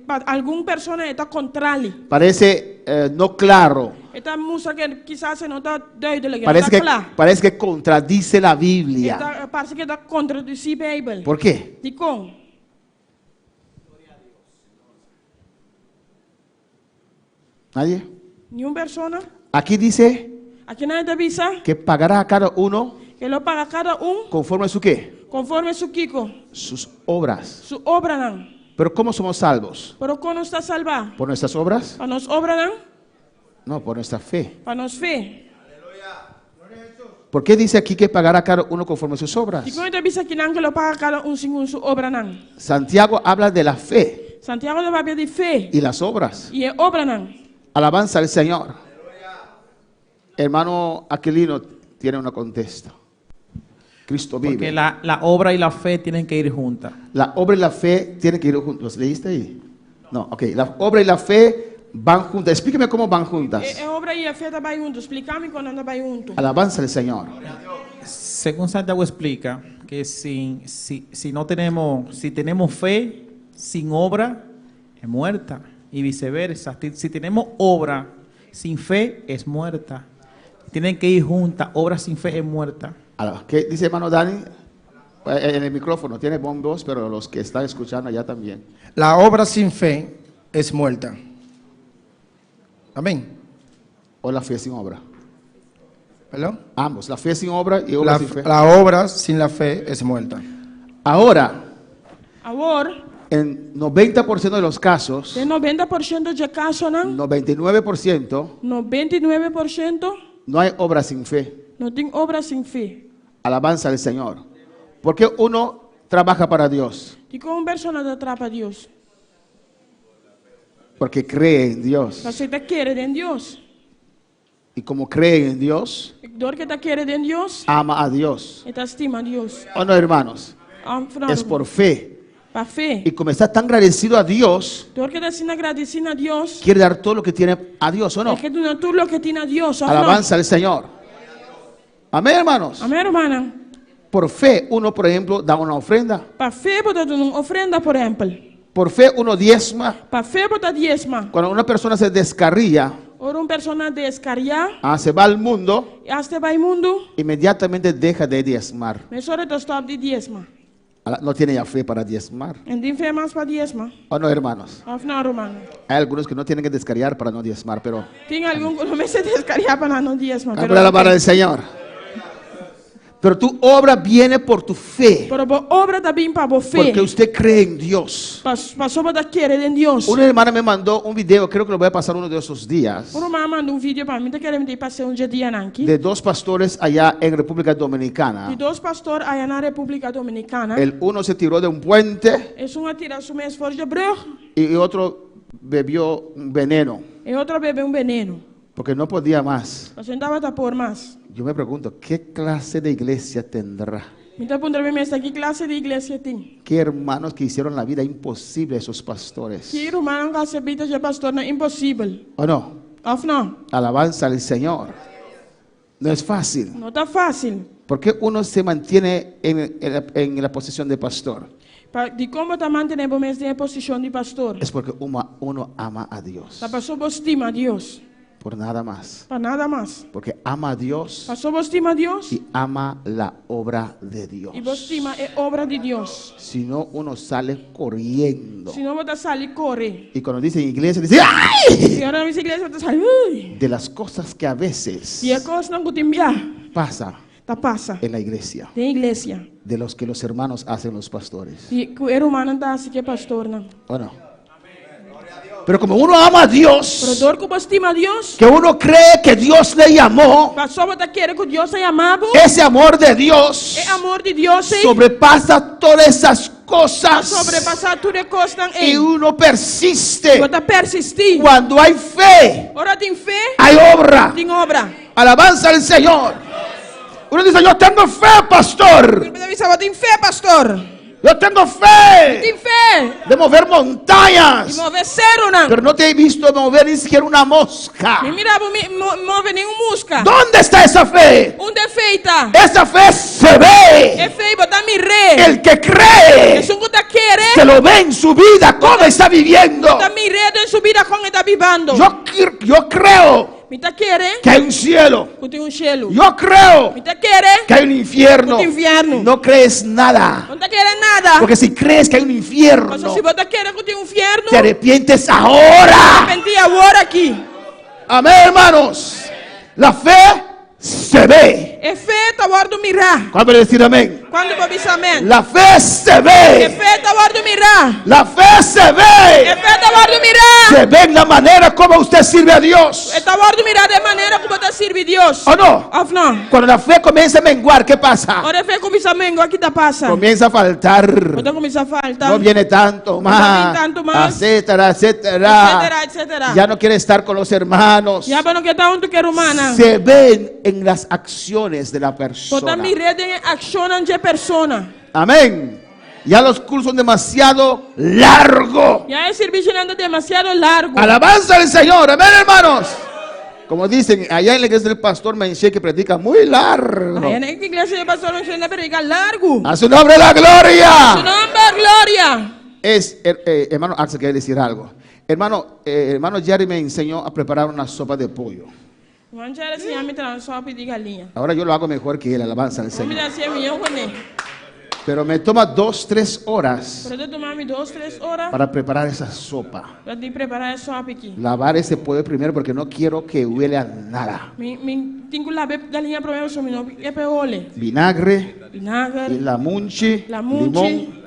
Para alguna persona está contrario. Parece no claro. Esta música que quizás no está duidelijk. Parece que contradice la Biblia. Parece que está contradice la Biblia. ¿Por qué? ¿Y cómo? ¿Nadie? Ni una persona. Aquí dice Aquí nadie avisa que pagará a cada uno que lo paga cada uno conforme a su qué, conforme su kiko, sus obras. su obra nan. Pero ¿cómo somos salvos? Pero ¿cómo está salva? ¿Por nuestras obras? Para nos obra nan, No, por nuestra fe. para nos fe. ¿Por qué dice aquí que pagará cada uno conforme a sus obras? Y cómo te avisa que nan que lo paga cada uno según su obra nan. Santiago habla de la fe Santiago de Babia de fe y las obras. y el obra nan. Alabanza al Señor. Hermano Aquilino tiene una contesta. Cristo vive. Porque la obra y la fe tienen que ir juntas. La obra y la fe tienen que ir juntas. ¿Los leíste ahí? No, ok. La obra y la fe van juntas. Explíqueme cómo van juntas. Obra y la fe está juntos. Explícame cuando anda juntos. Alabanza al Señor. Según Santiago explica que si tenemos fe sin obra, es muerta. Y viceversa. Si tenemos obra sin fe, es muerta. Tienen que ir juntas. Obra sin fe es muerta. ¿Qué dice hermano Dani? En el micrófono tiene bombos, pero los que están escuchando allá también. La obra sin fe es muerta. Amén. O la fe sin obra. ¿Perdón? Ambos, la fe sin obra y obra sin fe. La obra sin la fe es muerta. Ahora, Agora, en 90% de los casos, tem 90% de casos, não? 99%, 99% no hay obra sin fe. não tem obra sem fé. Alabanza al Señor. Porque uno trabaja para Dios. E como pessoa atrapa Deus? Porque cree en Dios. Você está querendo em Deus. Y como cree en Dios, Dor que está querendo em Deus, ama a Dios. está estima a Deus. ¿O no, hermanos? Es por fe. Para fé. Y como está tan agradecido a Dios, Dor que está sendo agradecido a Deus. quiere dar todo lo que tiene a Dios, ¿o no? É que tu não tudo o que tem a Deus. Alabanza al Señor. Amén, hermanos. Amém, hermana. Por fe, uno, por ejemplo, da una ofrenda. Para fé, botar uma ofrenda, por exemplo. Por fe, uno diezma. Para fé, botar diezma. Cuando una persona se descarría, Ora uma pessoa descarriar, se va al mundo, este vai mundo, inmediatamente deja de diezmar. mas ora está stop de diezma. No tiene ya fe para diezmar. En tem fé mais para diezma. ¿O no, hermanos? Of não, hermana. Hay algunos que no tienen que descarriar para no diezmar, pero Tem algum que não se descarriar para não diezma. vamos a alabar al Señor. Pero tu obra viene por tu fe. Pero obra também para a fé. Porque usted cree en Dios. Passou para querer em Deus. Una hermana me mandó un video, creo que lo voy a pasar uno de esos días, Uma irmã mandou vídeo para mim, tá querendo me passar dia aqui. de dos pastores allá en República Dominicana. De dois pastores aí na República Dominicana. El uno se tiró de un puente É uma tiração mais forte de brug. y otro bebió un veneno E outro bebeu veneno. porque no podía más. Você não dava por mais. Yo me pregunto, ¿qué clase de iglesia tendrá? Me está perguntando esta que classe de igreja tem. ¿Qué hermanos que hicieron la vida imposible a esos pastores? Que irmão que se bita de pastor não é impossível. ¿O no? Of não? Alabanza al Señor. No es fácil. Não está fácil. ¿Por qué uno se mantiene en la posición de pastor? De como está mantendo o mesmo posição de pastor. Es porque uno ama a Dios. Tá passou por estima a Deus. Por nada más. Para nada mais. Porque ama a Dios Passou por estima a Deus. y ama la obra de Dios. E por estima é obra de Deus. Si no, uno sale corriendo. Se não você sair correr. Y cuando dice en iglesia, dice ¡ay! E agora na igreja você sai. De las cosas que a veces E a coisa não que enviar. pasa Passa en la iglesia. na igreja. De los que los hermanos hacen los pastores. E o ser humano está assim que é pastor não. ¿O no? Pero como uno ama a Dios, Pero dor como estima a Deus. que uno cree que Dios le llamó, Passou para querer que Deus é amado. ese amor de Dios É amor de Deus. sobrepasa todas esas cosas. Sobrepasar tudo costa Y uno persiste. Você persistir. Cuando hay fe, Ora tem fé. hay obra. Tem obra. Alabanza al Señor. Uno dice, yo tengo fe, pastor. Você tem fé, pastor. Yo tengo fe Tem fé. de mover E montañas. mover cero não. Pero no te he visto mover ni siquiera una mosca. Me mirava move nenhum musca. ¿Dónde está esa fe? Onde é feita? Esa fe se ve. É feio botar mi ré. El que cree É sungo da querer. se lo ve en su vida, cómo está viviendo. Botar mi ré em sua vida como está vivendo. Yo creo Me tá querer. que hay un cielo. Que tem cielo. Yo creo Me tá querer. que hay un infierno. Que tem inferno. No crees nada. Não tá querendo nada. Porque si crees que hay un infierno, Mas se você querer que tem inferno. te arrepientes ahora. Arrependi agora aqui. Amén, hermanos. La fe se ve. É feita agora do mirar. ¿Cuál puede decir amén? Quando o pensamento. La fe se É ve. feita agora do mirar. La fe se É ve. feita agora do mirar. Se ve en la manera como usted sirve a Dios. É agora do mirar de maneira como você serve Deus. ¿O no? Of não. Cuando la fe comienza a menguar, ¿qué pasa? Ora fé com pensamento aqui tá passa. Comienza a faltar. Então começa a faltar. No viene tanto más, tanto más, etcétera, etcétera. Etcétera, etcétera. Ya no quiere estar con los hermanos. Já para não que tá onde quer humana. Se ven en las acciones de la persona. Botar mi rede em ação de persona. Amén. Ya los cursos son demasiado largos. Já é serviço anda demasiado largo. Alabanza al Señor. Amén, hermanos. Como dicen, allá en la iglesia del pastor Menche que predica muy largo. Aí na igreja de pastor não ensina predicar largo. A su nombre la Su gloria. nome gloria. Hermano Axel quiere decir algo. Hermano Jerry me enseñó a preparar una sopa de pollo. Manchara se llama transopa de galinha. Ahora yo lo hago mejor que él, alabanza al Vamos Señor. dar 100 milhões com ele. Pero me toma 2-3 horas Para tomar-me 2-3 horas para preparar esa sopa. para te preparar a sopa aqui. Lavar ese pollo primero porque no quiero que huele a nada. Me Tengo la galinha problema so mi no epe ole. vinagre Vinagre. y la munchi, La munchi. limón.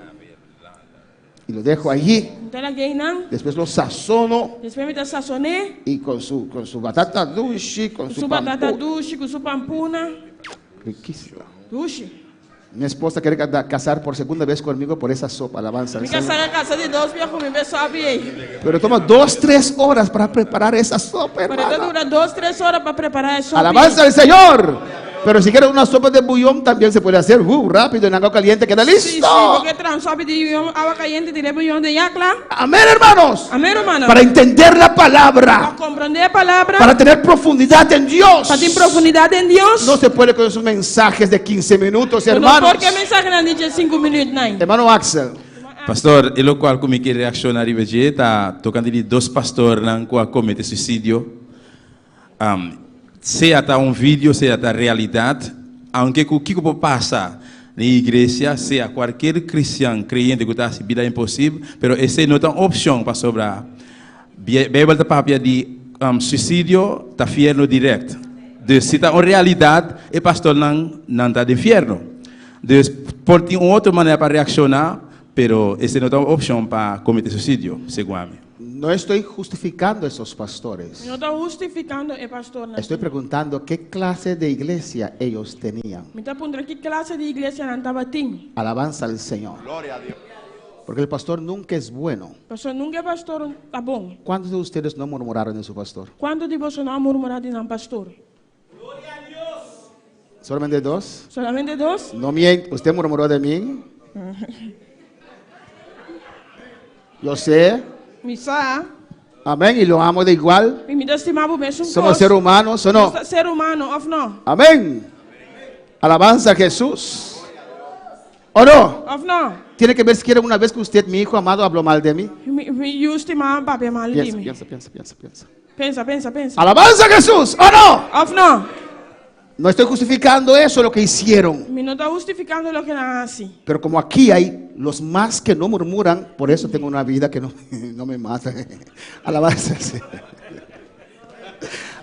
Y lo dejo allí. Então alguém não. Después lo sazono Depois me dá sazoné. y con su batata dulce, con Com su sua batata pampú. dulce, com sua pampuna. Riquísima. Dulce. Mi esposa quiere casar por segunda vez conmigo por esa sopa, alabanza al Me Señor. casar a casa de dois, minha comer sabe aí. Pero toma 2-3 horas para preparar esa sopa, Para hermano. dura 2-3 horas para preparar isso. Alabanza al Señor. Pero si quieres una sopa de bullón también se puede hacer rápido en agua caliente, queda listo. Sí, porque transsobe de agua caliente direi bullón de yacla. Amén, hermanos. Amém, hermano. Para entender la palabra, Para compreender a palavra. para tener profundidad en Dios. Para ter profundidade em Deus. No se puede con esos mensajes de 15 minutos, Não hermanos. porque mensagem não diz 5 minutos, não. Hermano Axel. Pastor, e lo qual come que reacciona a ribeje tá tocando de dois pastores nan qual comete suicídio. Se até vídeo, se até realidade, aunque o que passa na igreja, seja qualquer cristão crente que está se vida impossível, pero essa não é uma opção para sobrar. Bíblia está para de suicídio, está inferno direto. De se está uma realidade, o pastor não está de inferno. De por ter uma outra maneira para reaccionar, pero essa não é uma opção para cometer suicídio, segundo mim. No estoy justificando a esos pastores. Não estou justificando o pastor. Não. Estoy preguntando qué clase de iglesia ellos tenían. Me está perguntando que classe de igreja não estava tendo. Alabanza al Señor. Porque el pastor nunca es bueno. Pastor nunca é pastor, tá bom. ¿Cuántos de ustedes no murmuraron de su pastor? Quando de você não murmurar de não pastor? ¿Solamente dos? Solamente dois? No miente. ¿Usted murmuró de mí? Yo sé. Misa. Amén. Y lo amo de igual. Me estimava mesmo. Somos seres humanos, ¿o no? Ser humano, ou não? Amén. Alabanza a Jesús. ¿O no? Ou não? Tiene que ver siquiera una vez que usted, mi hijo amado, habló mal de mí. Eu estimava papai mal de Piensa, mim. piensa. Pensa. Alabanza a Jesús. ¿O no? Ou não? No estoy justificando eso, lo que hicieron. Me não está justificando o que não assim. Pero como aquí hay los más que no murmuran, por eso tengo una vida que no me mata. Alabanza.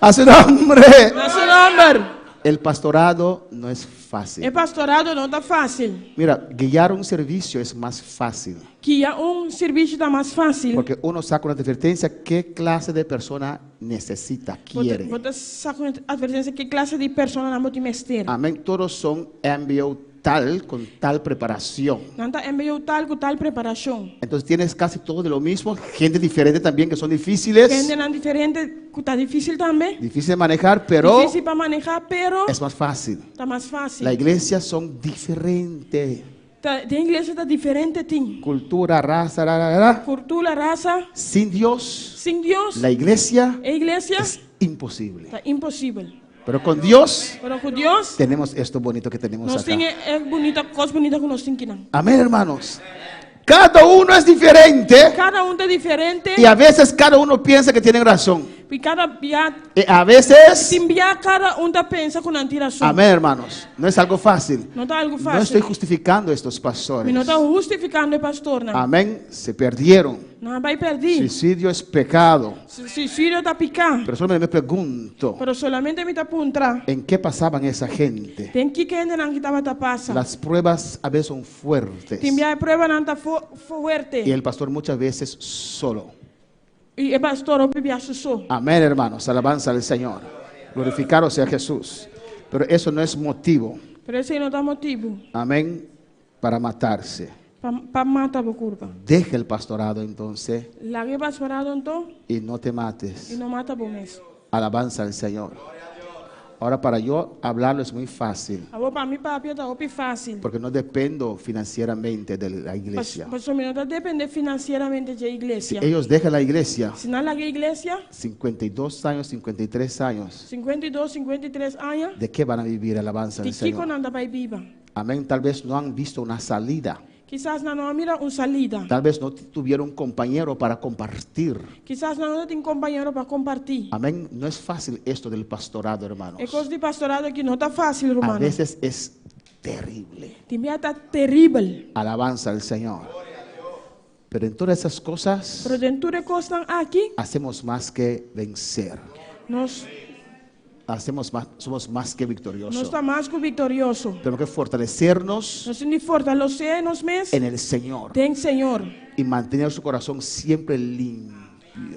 A su nombre. A su nombre. El pastorado no es fácil. O pastorado não está fácil. Mira, guiar un servicio es más fácil. Que serviço está mais fácil. Porque uno saca una advertencia qué clase de persona necesita, quiere. Você saca uma advertência que classe de pessoa não pode mester. Amén. Todos son enviados tal con tal preparación. Não está enviou tal com tal preparação. Entonces tienes casi todo de lo mismo, gente diferente también que son difíciles. Gente não diferente, que está difícil também. Difícil de manejar, pero Difícil para manejar, pero es más fácil. está mais fácil. La iglesia son diferentes. De igreja está diferente, tem. Cultura, raza, Cultura, raça. Sin Dios, Sem Deus. la iglesia A igreja es imposible. está impossível. Pero con Dios Pero com Deus, tenemos esto bonito que tenemos nós acá. tem bonita, coisa bonita que nós tem que não. Amén, hermanos. Cada uno es diferente Cada um é diferente. y a veces cada uno piensa que tiene razón. E cada dia, Y a veces, sem cada um pensa com antiração. amén, hermanos, no es algo fácil. Não está algo No estoy fácil. justificando a estos E pastores. não está justificando o pastor, não. Amén, se perdieron. Não vai perder. Suicidio es pecado. Suicídio está picar. Pero solo me pregunto, Pero solamente me está apuntar. ¿en qué pasaban esa gente? Tem que ainda não que estava passa. Las pruebas a veces son fuertes. Tem a prova não está forte. Y el pastor muchas veces solo. E o pastor o pibiaço só. Amén, hermanos, alabanza al Señor. Glorificado sea Jesús. Pero eso no es motivo, Pero esse não está motivo amén, para matarse. para matar a curva. Deja el pastorado entonces Lá que pastorado então y no te mates. e não mata por mês. Alabanza al Señor. Ahora para yo hablarlo es muy fácil, Agora para mim para está fácil. porque no dependo financieramente de la iglesia. Mas o menino depende financeiramente da igreja. Ellos dejan la iglesia, Se não lá que igreja 52 años, 53 años, 52, 53 anos. ¿de qué van a vivir? Alabanza De al que Señor. quando anda para viva. Amén. Tal vez no han visto una salida. Quizás não mira salida. Tal vez no tuvieron un compañero para compartir. Quizás não tem companheiro para compartir. Amén. No es fácil esto del pastorado, hermanos. É coisa de pastorado que não está fácil, A hermano. veces es terrible. Também está terrível. Alabanza al Señor. Pero en todas esas cosas Pero dentro de coisas aqui, hacemos más que vencer. nós somos más que Nós victoriosos. está mais que vitorioso. Tenemos que fortalecernos Nós temos de fortalecer-nos mesmos en el Señor tem Senhor. y mantener su corazón siempre limpio.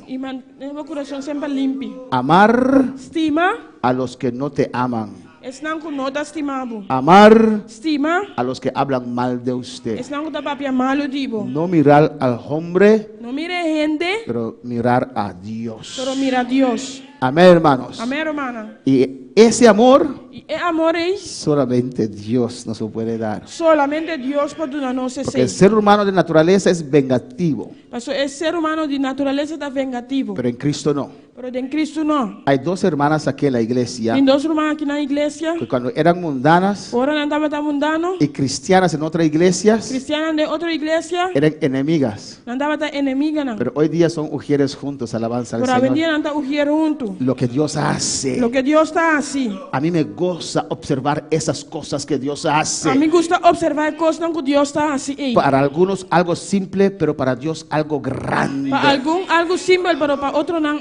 E manter o coração sempre limpo. Amar Estima, a los que no te aman. es não que não está estimado. Amar Estima, a los que hablan mal de usted. es não que está papia malo dibo. No mirar al hombre, Não mire gente, pero mirar a Dios. pero mira a Deus. Amén, hermanos. Amém, hermana. Y ese amor E é amor aí, solamente Dios nos lo puede dar. solamente Deus pode dar-nos Porque el esse. ser humano de naturaleza es vengativo, Mas o ser humano de natureza está vengativo. pero en Cristo no. Pero em Cristo não. Hay dos hermanas aquí en la iglesia Tem dois irmãos aqui na igreja. que cuando eran mundanas Ora não estava tão mundano. y cristianas en otras iglesias Cristiana de outra igreja. eran enemigas. Não estava tão inimiga não. Pero hoy día son mujeres juntos, alabanza al Pero hoje em Señor. dia não está ugir junto. Lo que Dios hace. Lo que Deus está assim. A mí me goza observar esas cosas que Dios hace. A mim gusta observar coisas que Deus está assim. Para algunos algo simple, pero para Dios algo grande. Para algum algo simples, pero para outro não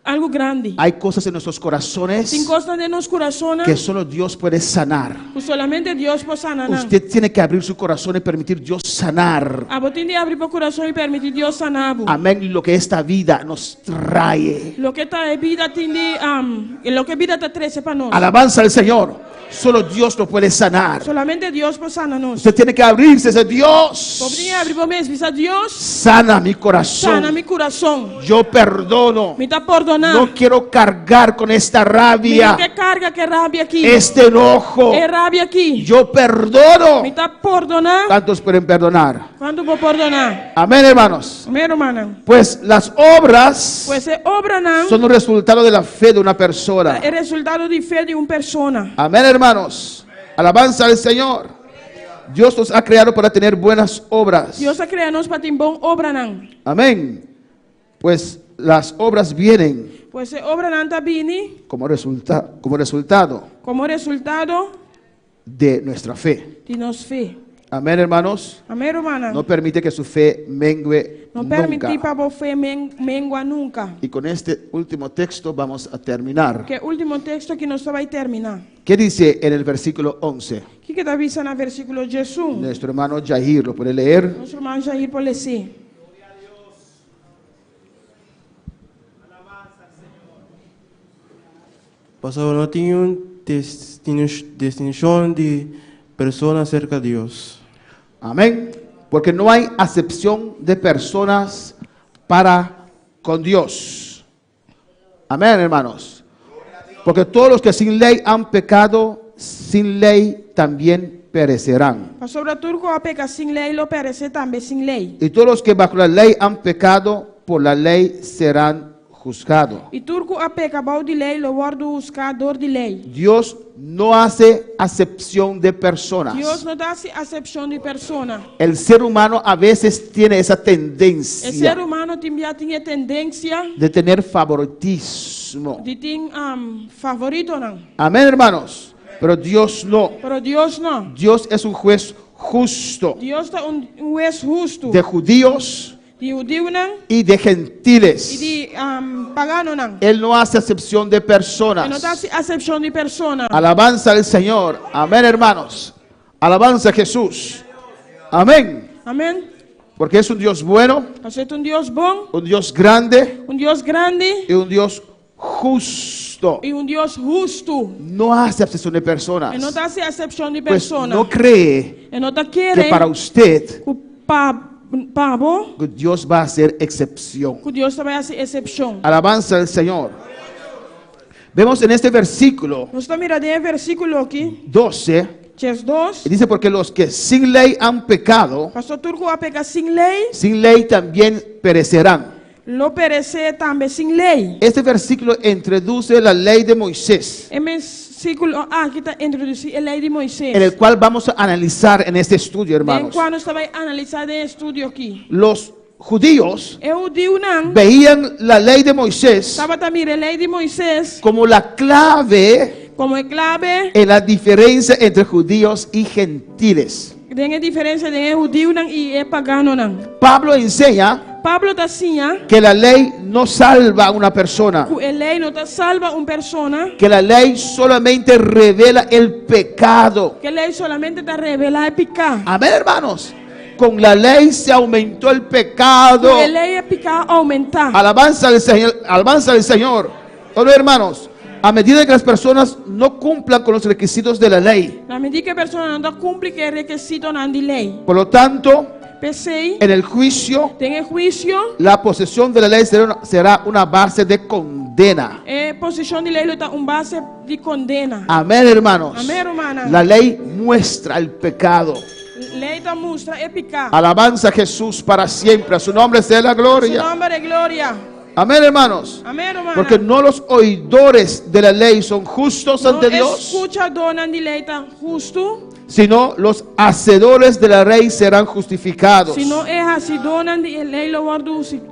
algo grande. Hay cosas en nuestros corazones Tem coisas de nos corações que solo Dios puede sanar. que solamente Deus pode sanar. Usted tiene que abrir su corazón y permitir Dios sanar. A botin de abrir o coração e permitir Deus sanar. Amén. Lo que esta vida nos trae. Lo que está vida tem de lo que vida te trece para nós. Alabanza al Señor. Solo Dios lo puede sanar. Solamente Deus pode sanar-nos. Usted tiene que abrirse ese Dios. Poderia abrir o mesmo, dizer Deus, Sana mi corazón. sana meu coração. Yo perdono. Me está perdonando. No quiero cargar con esta rabia, Que carga, que rabia aqui. este enojo. É rabia aqui. Yo perdono. Me está perdonando. ¿Cuántos pueden perdonar? Quando vou perdonar? Amén, hermanos. Amém, hermana. Pues las obras Pois é obra não. son un resultado de la fe de una persona. É resultado de fé de uma persona. Amén, hermanos. Alabanza al Señor. Dios nos ha creado para tener buenas obras. Deus a criar nós para ter bom obra não. Amén. Pues las obras vienen Pois é obra não está vindo como resultado como resultado de nuestra fe. de nossa fé. Amén, hermanos. Amém, hermana. No permite que su fe mengue Não permitir nunca. para a fé mengua nunca. Y con este último texto vamos a terminar. Que último texto que nós vai terminar. ¿Qué dice en el versículo 11? O que está vista no versículo 11? Nuestro hermano Jair lo puede leer. Nosso irmão Jair pode ler. Pastor, no tengo distinción de personas cerca de Dios. Amén. Porque no hay acepción de personas para con Dios. Amén, hermanos. Porque todos los que sin ley han pecado, sin ley también perecerán. Pastor turco a pecar sem lei, lo perece também sem lei. Y todos los que bajo la ley han pecado, por la ley serán juzgados. E turco a peca bal de lei, lo guardo buscador de lei. Dios no hace acepción de personas. Deus não dá acepção de persona. El ser humano a veces tiene esa O ser tendencia humano também tem tendência de tener favoritismo. de ter favorito não. Amén, hermanos. Pero Dios no. Pero Deus não. Dios es un juez justo Deus está juez justo. de judíos De judeu não y de e gentiles. de pagano não. Él no hace acepción de E não personas. dá acepção de persona. Alabanza al Señor. Amén, hermanos. Alabanza a Jesús. Amén. Amém. Porque es un Dios bueno, Aceita Deus bom, un Dios grande Deus grande y un Dios justo. e Deus justo. No hace acepción de personas. E não dá acepção de Pues persona. no cree E não dá que querer para usted Pabo, que Dios va a hacer excepción. que Deus também hace excepção. Alabanza al Señor. Vemos en este versículo Nós estamos mirando em versículo aqui, 12, Ches 2. y dice, porque los que sin ley han pecado, Pastor Turco a pegar sem lei, sin ley también perecerán. lo perecer também sem lei. Este versículo introduce la ley de Moisés, É versículo aqui está introduzido a lei de Moisés. en el cual vamos a analizar en este estudio, Em hermanos. quando estava analisando em estudo aqui. Los judíos Eu digo não. veían la lei de Moisés Estava também a lei de Moisés como la clave como é clave. en la diferencia entre judíos y gentiles. Tem a diferença de judeu não e pagano não. Pablo enseña Pablo decía que la ley no salva a una persona, que la ley no te salva una persona, que la ley solamente revela el pecado. que la ley solamente te revela el pecado. Amén, hermanos. Con la ley se aumentó el pecado. Con la ley el pecado aumenta. Alabanza al Señor, alabanza al Señor. Ahora, hermanos, a medida que las personas no cumplan con los requisitos de la ley, La medida que persona no cumple que requisito de la ley. por lo tanto, Pensei, en el juicio, en el juicio, la posesión de la ley será una base de condena. posición de ley está un base de condena. Amén, hermanos. Amén, hermana. La ley muestra el pecado. Ley te muestra el pecado. Alabanza a Jesús para siempre. A su nombre sea la Su gloria. nombre es gloria. Amén, hermanos. Amén, hermana. Porque no los oidores de la ley son justos ante Dios, Escucha dona de ley tan justo, sino los hacedores de la ley serán justificados. si no es así dona de ley lo va a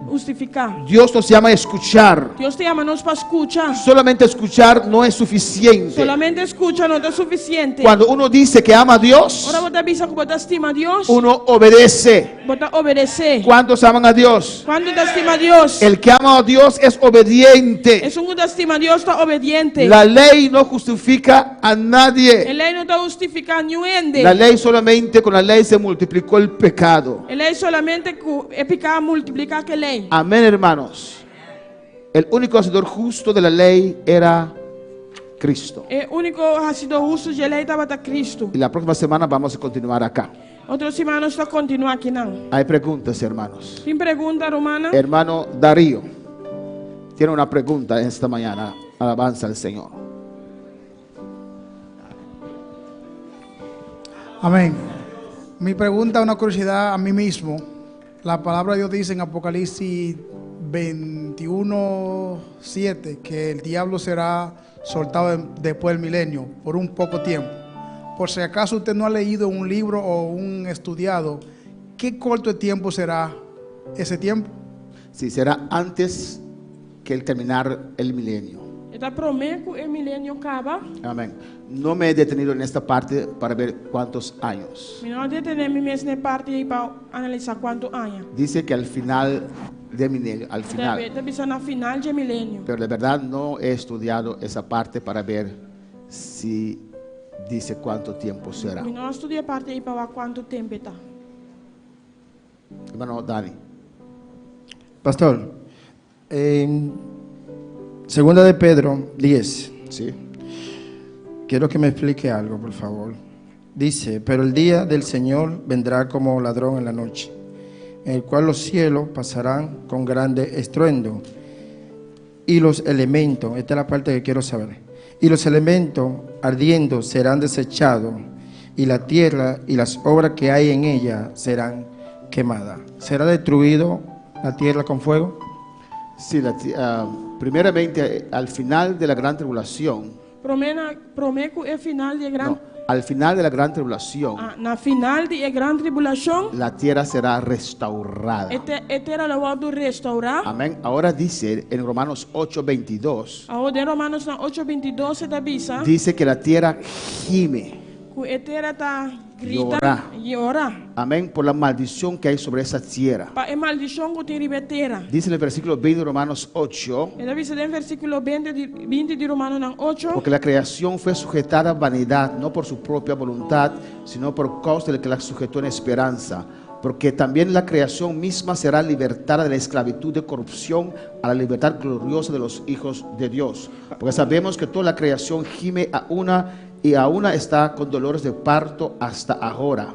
justificar. Dios nos llama a escuchar. Dios te llama nos para escuchar. Solamente escuchar no es suficiente. Solamente escucha no es suficiente. Cuando uno dice que ama a Dios, Ahora vos te avisa que vos te estima a Dios. uno obedece. Vos te obedece. ¿Cuántos aman a Dios? Cuando te estima a Dios. El que ama a Dios es obediente. Es un que te estima a Dios está obediente. La ley no justifica a nadie. La ley no te justifica ni ende. La ley solamente, con la ley se multiplicó el pecado. La ley solamente el pecado multiplica que ley. Amén, hermanos. El único hacedor justo de la ley era Cristo. El único ha sido justo de la ley estaba Cristo. Y la próxima semana vamos a continuar acá. Otros hermanos está continúa aquí no. Hay preguntas, hermanos. Sin pregunta, romana. Hermano Darío tiene una pregunta esta mañana. Alabanza al Señor. Amén. Mi pregunta, una curiosidad a mí mismo. La palabra de Dios dice en Apocalipsis 21:7 que el diablo será soltado después del milenio por un poco tiempo. Por si acaso usted no ha leído un libro o un estudiado, ¿qué corto de tiempo será ese tiempo? Sí, será antes que el terminar el milenio. Está prometido el milenio acaba. Amén. No me he detenido en esta parte para ver cuántos años. No detenerme en parte para analizar cuántos años. Dice que al final del milenio, al final. Está pensando al final del milenio. Pero de verdad no he estudiado esa parte para ver si dice cuánto tiempo será. No estudié parte para ver cuánto tiempo está. Hermano Dani. Pastor, en Segunda de Pedro 10. Sí. Quiero que me explique algo, por favor. Dice, pero el día del Señor vendrá como ladrón en la noche, en el cual los cielos pasarán con grande estruendo, y los elementos, esta es la parte que quiero saber, y los elementos ardiendo serán desechados, y la tierra y las obras que hay en ella serán quemadas. ¿Será destruido la tierra con fuego? Sí, primeramente al final de la gran tribulación. Prometo el final de gran. No, al final de la gran tribulación. Na final de gran tribulación. La tierra será restaurada. Esta lo va a restaurar. Amén. Ahora dice en Romanos 8:22. Ahora en Romanos 8:22 se avisa. Dice que la tierra gime. Que la tierra está grita, llora. Amén. Por la maldición que hay sobre esa tierra. Es maldición que tiene la tierra. Dice en el versículo 20 de Romanos 8. Dice en el versículo 20 de Romanos 8. Porque la creación fue sujetada a vanidad, no por su propia voluntad, sino por causa del que la sujetó en esperanza. Porque también la creación misma será libertada de la esclavitud de corrupción a la libertad gloriosa de los hijos de Dios. Porque sabemos que toda la creación gime a una y a una está con dolores de parto hasta ahora.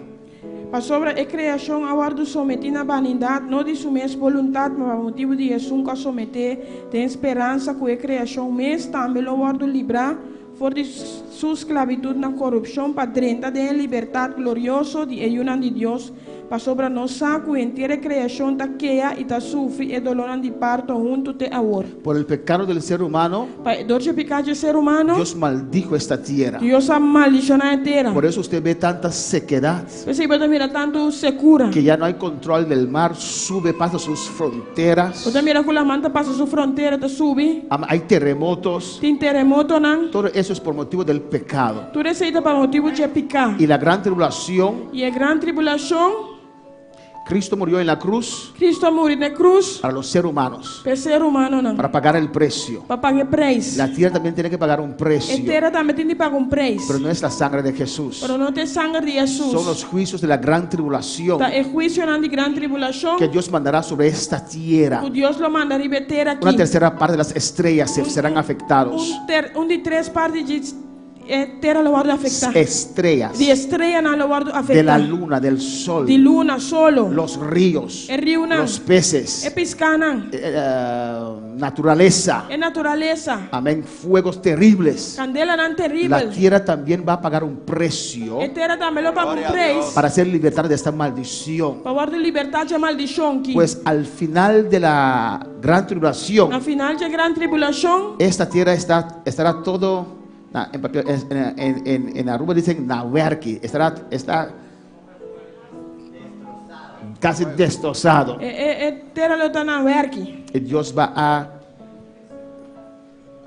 Para sobre a criação agora sometida à vanidade, não de sua mesma vontade, mas por motivo de Jesus que someter, tem esperança que a criação mesmo também lo vai livrar for de sua esclavitud na corrupção para dentro da liberdade gloriosa de ayunan de Deus. Para sobre nós saco inteira criação está queia e está sofre e dolor de parto junto te agora. Por el pecado del ser humano, Para o pecado do ser humano, Dios maldijo esta tierra. Deus a maldição na terra. Por eso usted ve tanta sequedad. Você mira tanto secura. Que ya no hay control del mar, sube, pasa sus fronteras. Você mira que a manta passa sua fronteira, te sube. Hay terremotos. Tem terremoto não? Todo eso es por motivo del pecado. Tudo isso é por motivo de pecado. Y la gran tribulación E a grande tribulação Cristo murió en la cruz Cristo murió na cruz para los seres humanos, para ser humano não. para pagar el precio. Para pagar preço. La tierra también tiene que pagar un A precio, terra também tem que pagar preço. pero no es la sangre de Jesús. Pero não tem sangue de Jesus. Son los juicios de la gran tribulación Tá, é juízo na grande tribulação. que Dios mandará sobre esta tierra. Que Deus lo manda ribeter aqui. Una tercera parte de las estrellas serán afectados. De três partes de terra lo guardo afectar. Estrellas De estrela não lo guardo afectar. de la luna, del sol, De luna solo. los ríos, É rio não. los peces, É pescar não. naturaleza. É natureza. Amén. Fuegos terribles. Candela não La terrível. tierra también va a pagar un precio A terra também lo paga preço. para ser libertada de esta maldición. Para guardar liberdade de maldição aqui. Pues al final de la gran tribulación, Na final de grande tribulação, esta tierra estará todo, en Aruba dicen nawerki, está casi destrozado. terra lo tá na werk. Y Dios va a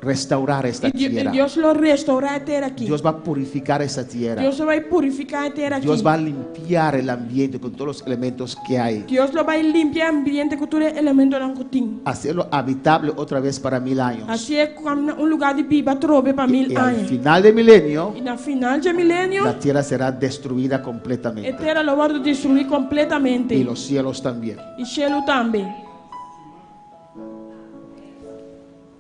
restaurar esta tierra. Deus lo restaurar a terra aqui. Dios va a purificar esta tierra. Deus vai purificar a terra aqui. Dios va a limpiar el ambiente con todos los elementos que hay. Deus lo vai limpar o ambiente com todo elemento não tem. Hacerlo habitable otra vez para 1000 años. Assim é como lugar de viva trove para 1000 Y al anos. final del milenio, E na final de milênio, la tierra será destruida a completamente. terra lo vai destruir completamente. Y los cielos también. E cielo também.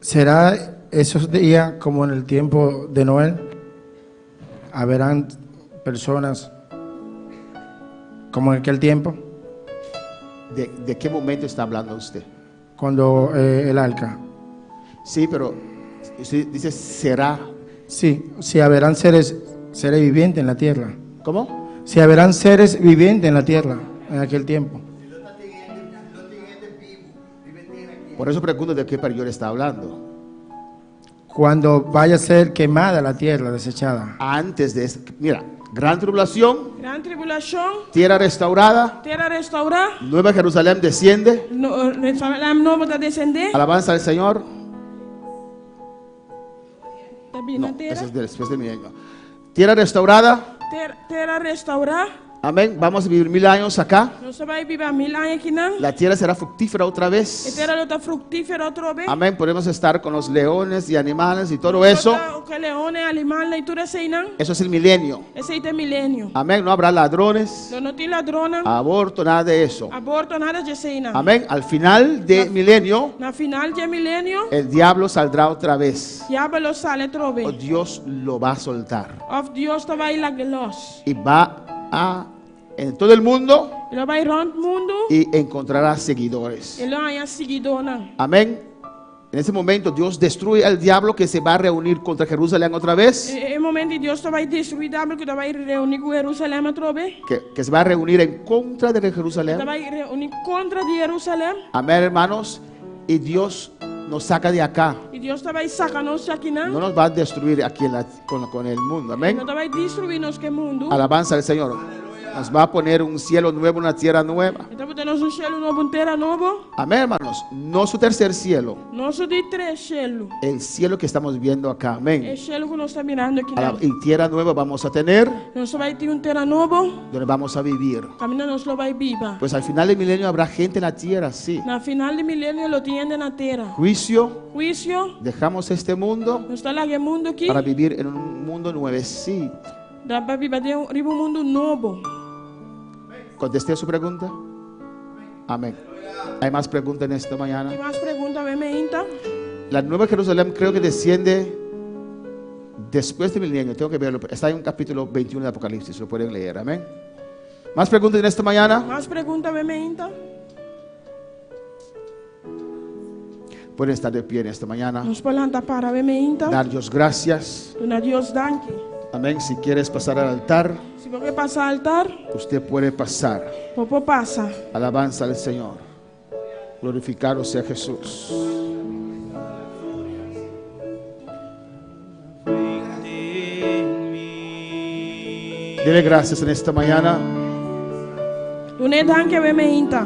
¿Será esos días como en el tiempo de Noé? ¿Habrán personas como en aquel tiempo? ¿De qué momento está hablando usted? Cuando el arca. Sí, pero usted dice será. Sí, si habrán seres vivientes en la tierra. ¿Cómo? Si habrán seres vivientes en la tierra en aquel tiempo. Por eso pregunto de qué periodo está hablando. Cuando vaya a ser quemada la tierra, desechada. Antes de eso, mira, gran tribulación, Grande tribulação, tierra restaurada, terra restaurar, Nueva Jerusalén desciende, Jerusalém novo está descender. alabanza al Señor. Está vindo a No, terra. eso es después del milenio. Tierra restaurada, Terra restaurar. amén. Vamos a vivir 1000 años acá. Nós vai viver 1000 anos aqui não. La tierra será fructífera otra A vez. terra não está fructífera outra vez. Amén. Podemos estar con los leones y animales y todo eso. O que leone, animal, e tudo assim não. Eso es el milenio. Esse aí é milênio. Amén. No habrá ladrones, Não tem ladrona, aborto, nada de eso. aborto, nada de assim não. Amén. Al final de milenio, Na final de milênio, el diablo saldrá otra vez. diabo sale outra vez. O Dios lo va a soltar. Of Deus vai lá gelos. Y va a en todo el mundo Ele vai rond mundo. y encontrará seguidores. Ele vai seguidor não. Amén. En ese momento Dios destruye al diablo que se va a reunir contra Jerusalén otra vez, É momento de Deus vai destruir o diabo que vai reunir com Jerusalém outra vez. que se va a reunir en contra de Jerusalén. Vai reunir contra de Jerusalém. Amén, hermanos. Y Dios nos saca de acá. E Deus vai sacar-nos aqui não. No nos va a destruir aquí con el mundo. Amén. Não vai destruir-nos que mundo. Alabanza al Señor. Nos va a poner un cielo nuevo, una tierra nueva. Então temos cielo novo, terra novo. Amén, hermanos. No su tercer cielo. Nosso de três cielo. El cielo que estamos viendo acá. Amén. É cielo que nós estamos mirando aqui não. Y tierra nueva vamos a tener, Nós vai ter terra novo. donde vamos a vivir. Caminho nós lo vai viva. Pues al final del milenio habrá gente en la tierra, sí. Na final de milênio lo tiende na terra. Juicio. Juízo. Dejamos este mundo Nós está lá que mundo aqui. para vivir en un mundo nuevecito. Dá para viver de um mundo novo. ¿Contesté su pregunta? Amén. ¿Hay más preguntas en esta mañana? Tem mais perguntas, Mementa? La Nueva Jerusalén creo que desciende después del milenio. Tengo que verlo. Está en un capítulo 21 de Apocalipsis. Lo pueden leer. Amén. ¿Más preguntas en esta mañana? Mais perguntas, Mementa? Pueden estar de pie en esta mañana. Nós podemos para Mementa. Dar Dios gracias. Donar Deus danke. Amén. Si quieres pasar al altar, Se você passar ao altar, usted puede pasar. popo passa. Alabanza al Señor. Glorificado sea Jesús. Dile gracias en esta mañana. Donar danke, Mementa.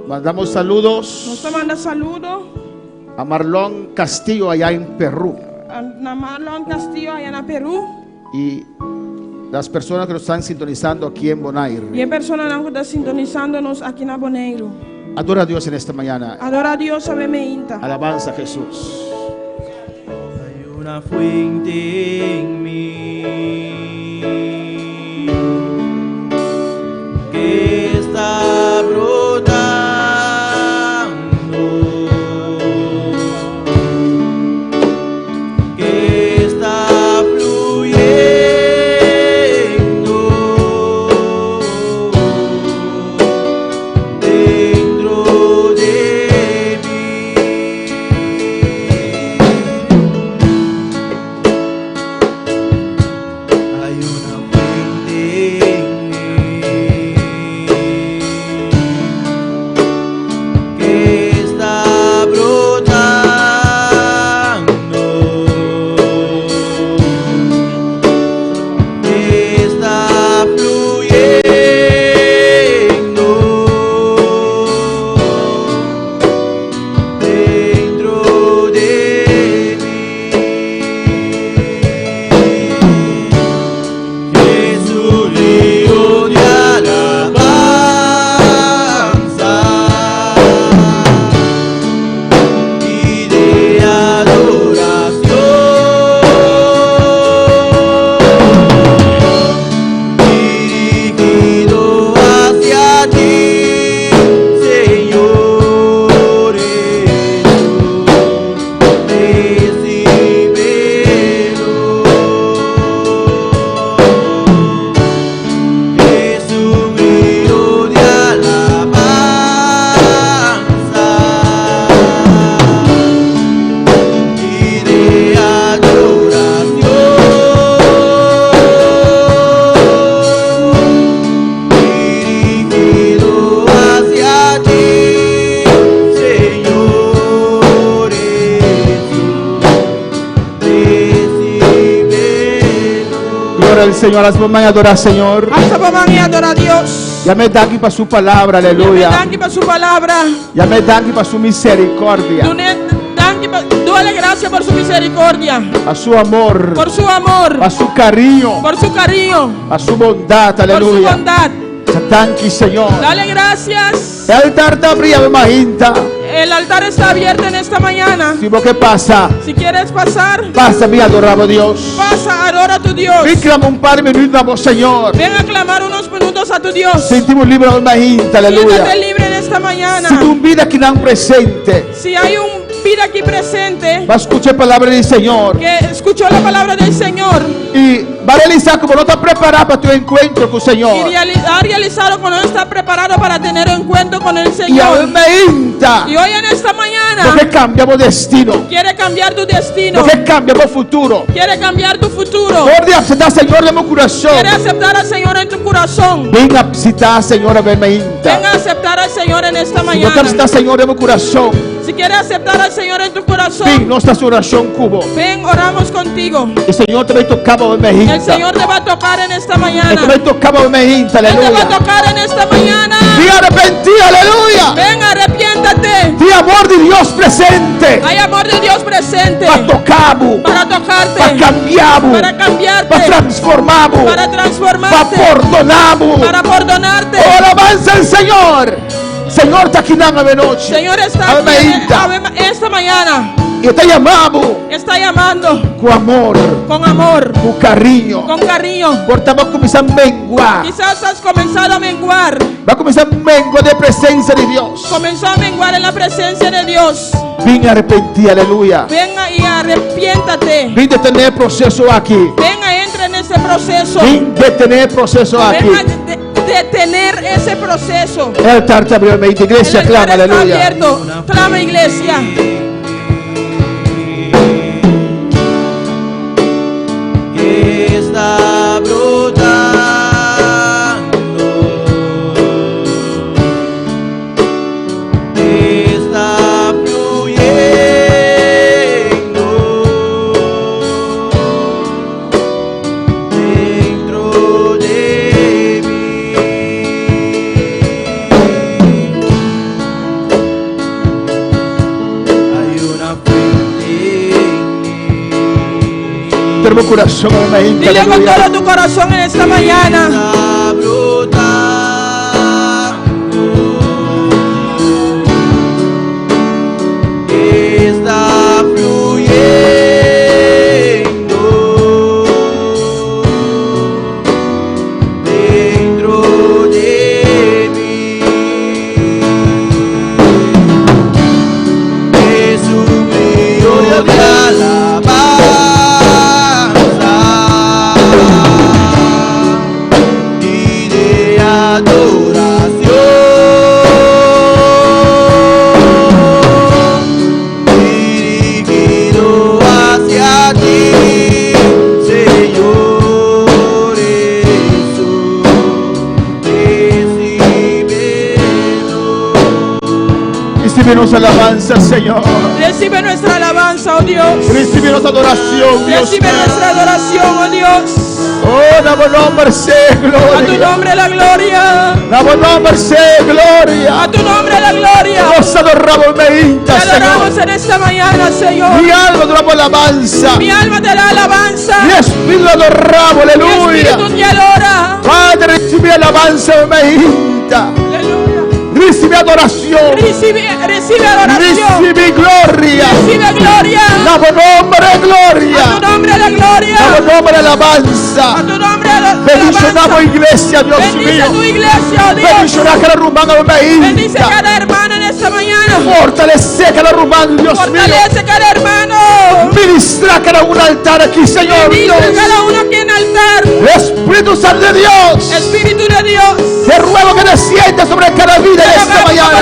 Mandamos saludos Nós manda saludo a Marlon Castillo allá en Perú na Marlon Castillo, aí na Peru. y las personas que nos están sintonizando aquí en Bonaire. E a pessoa que está sintonizando-nos aqui na Bonaire. Adora a Dios en esta mañana. Adora a Deus, a Inta. Alabanza a Jesús. Hay una fuente en mí que está brotando, que está fluyendo dentro de mí. Hay una fuente en mí que está brotando, que está fluyendo dentro de mí. Es un río de alabanza y de adoración, dirigido hacia ti, Señor Jesús, recíbelo. Es un río de alabanza y de adoración, dirigido hacia ti, Señor Jesús, recíbelo. Gloria al Señor. Las mamás adorar al Señor. Essa mamãe e adora a Deus. Ya me da aquí para su palabra, E me aleluya. danke para sua palavra. Ya me da aquí para su misericordia, Dou-lhe graça por sua misericórdia, a su amor, por seu amor, a su cariño, por seu carinho, a su bondad, por sua aleluya. bondade. Thank you, Señor. Dale gracias. El altar está abriendo, majinta. El altar está abierto en esta mañana. Si vos qué pasa, Si quieres pasar, pasa, mi adorado Dios. pasa, adora a tu Dios. Ven, clama un par de minutos, Señor. Ven a clamar unos minutos a tu Dios. Sentimos libre, majinta, Siéntate aleluya. libre en esta mañana. Si tu vida aquí no presente, Si hay un vida aquí presente va a escuchar palabra del Señor que escuchó la palabra del Señor y va a realizar como no está preparado para tu encuentro con el y Señor. ha realizado cuando no está preparado para tener un encuentro con el Y Señor. aumenta. Y hoy en esta mañana Porque cambiamos destino. quiere cambiar tu destino. Porque cambiamos futuro. Quiere cambiar tu futuro. Por de aceptar, Señor, de mi corazón. Quiere aceptar al Señor en tu corazón. Ven a visitar, Señor, a verme inta. Ven a aceptar al Señor en esta Si no te mañana. aceptar, Señor, de mi corazón. Si quieres aceptar al Señor en tu corazón, Ven, nuestra oración cubo. ven, oramos contigo. El Señor te va a tocar, verme inta. El Señor te va a tocar en esta Él mañana. te va a tocar, verme inta, Él te va a aleluya. tocar en esta mañana. Ven arrepentido, aleluya. Ven, arrepiéntate. Ven amor de Dios presente. Hay amor de Dios presente Para tocarnos. para tocarte, Para cambiarnos. para cambiarte, Para transformarnos. para Para transformarte, perdonarnos. para perdonarte. Oh, alabanza al Señor. Señor, está aquí en la noche. Señor está Ave aquí María. esta mañana. Y te llamamos Está llamando con amor, con amor, con cariño. con cariño. Porque estamos comenzando a menguar. Quizás has comenzado a menguar. Va a comenzar a menguar de presencia de Dios. Comenzó a menguar en la presencia de Dios. Ven a arrepentir, aleluya. Venga y arrepiéntate. Ven de tener proceso aquí. Venga, entra en ese proceso. Ven de tener proceso aquí. Venga a detener ese proceso. El altar te abrió, iglesia, El clama, altar está aleluya. abierto. Clama, iglesia. que está brotando, que está fluyendo dentro de mí. Hay todo mi corazón, Dile con todo tu corazón en esta mañana. Está fluyendo dentro de mí. Jesús mío de alabanza y de adoración. Recibe nuestra alabanza, Señor. Recibe nuestra alabanza, oh Dios. Recibe nuestra adoración, Dios. Recibe nuestra adoración, oh Dios. Oh, damos nombre, sea gloria. A tu nombre la gloria. Damos nombre, sea gloria. A tu nombre la gloria. Nos adoramos, Te adoramos Señor. en esta mañana, Señor. Mi alma adoramos alabanza. Mi alma te da alabanza. Mi espíritu adoramos, Mi aleluya. espíritu te adora. Padre, recibe alabanza, Aleluya. recibe adoración. Recibe adoración. Recibe gloria. Recibe gloria. Damos nombre, gloria. A tu nombre la gloria. Damos nombre, alabanza. A tu nombre la Bendicionamos iglesia, Dios Bendice mío. tu iglesia, oh Dios. Bendicionar cada rumano, Bendice cada hermano en esta mañana. Fortalece cada rumano, Dios mío. Fortalece cada hermano. Ministra cada un altar aquí, Señor Dios. Ministra cada uno aquí en altar. Espíritu Santo de Dios. Espíritu de Dios. Te ruego que descienda sobre cada vida en esta mañana.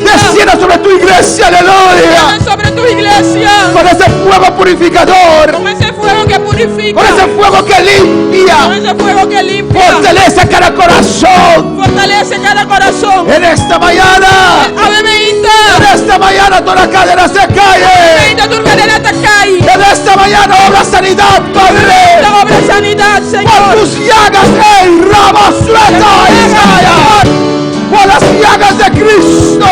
Descienda sobre tu iglesia, aleluya. Sobre tu iglesia. Con ese fuego purificador. Con ese fuego que purifica. Con ese fuego que limpia. Con ese fuego que limpia. Fortalece cada corazón. Fortalece cada corazón. En esta mañana. En esta mañana toda cadena se cae. En esta mañana obra sanidad, Padre. Obra sanidad, Señor. Por tus llagas, rama suelta, Isaías. Por las llagas de Cristo.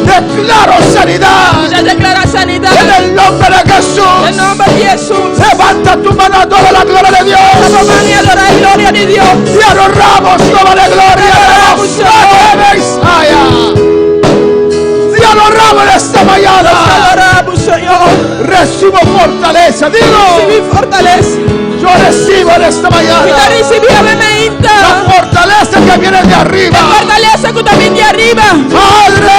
Declaro sanidad. Declara sanidad. En el nombre de Jesús. En el nombre de Jesús. Levanta tu mano a toda la gloria de Dios. Y adora la gloria de Dios. Te adoramos toda la gloria de Isaías. Te adoramos en esta mañana. Adoramos, Señor. Recibo fortaleza. Digo. Recibí fortaleza. Yo recibo en esta mañana la fortaleza que viene de arriba. La fortaleza que también de arriba. Padre,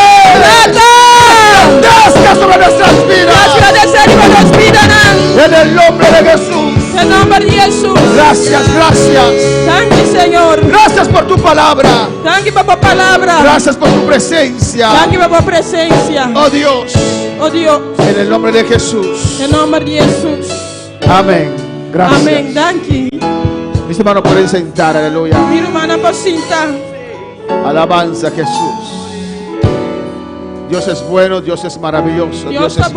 desca sobre nuestras vidas. En el nombre de Jesús. En el nombre de Jesús. Gracias, gracias. Thank you, Señor. Gracias por tu palabra. Thank you, papá, palabra. Gracias por tu presencia. Thank you, papá, presencia. Oh Dios. Oh Dios. En el nombre de Jesús. En el nombre de Jesús. Amén. Gracias. Amén. Thank you. Mis hermanos pueden sentar, aleluya. Mi hermana por sentar. Alabanza a Jesús. Dios es bueno, Dios es maravilloso. Dios es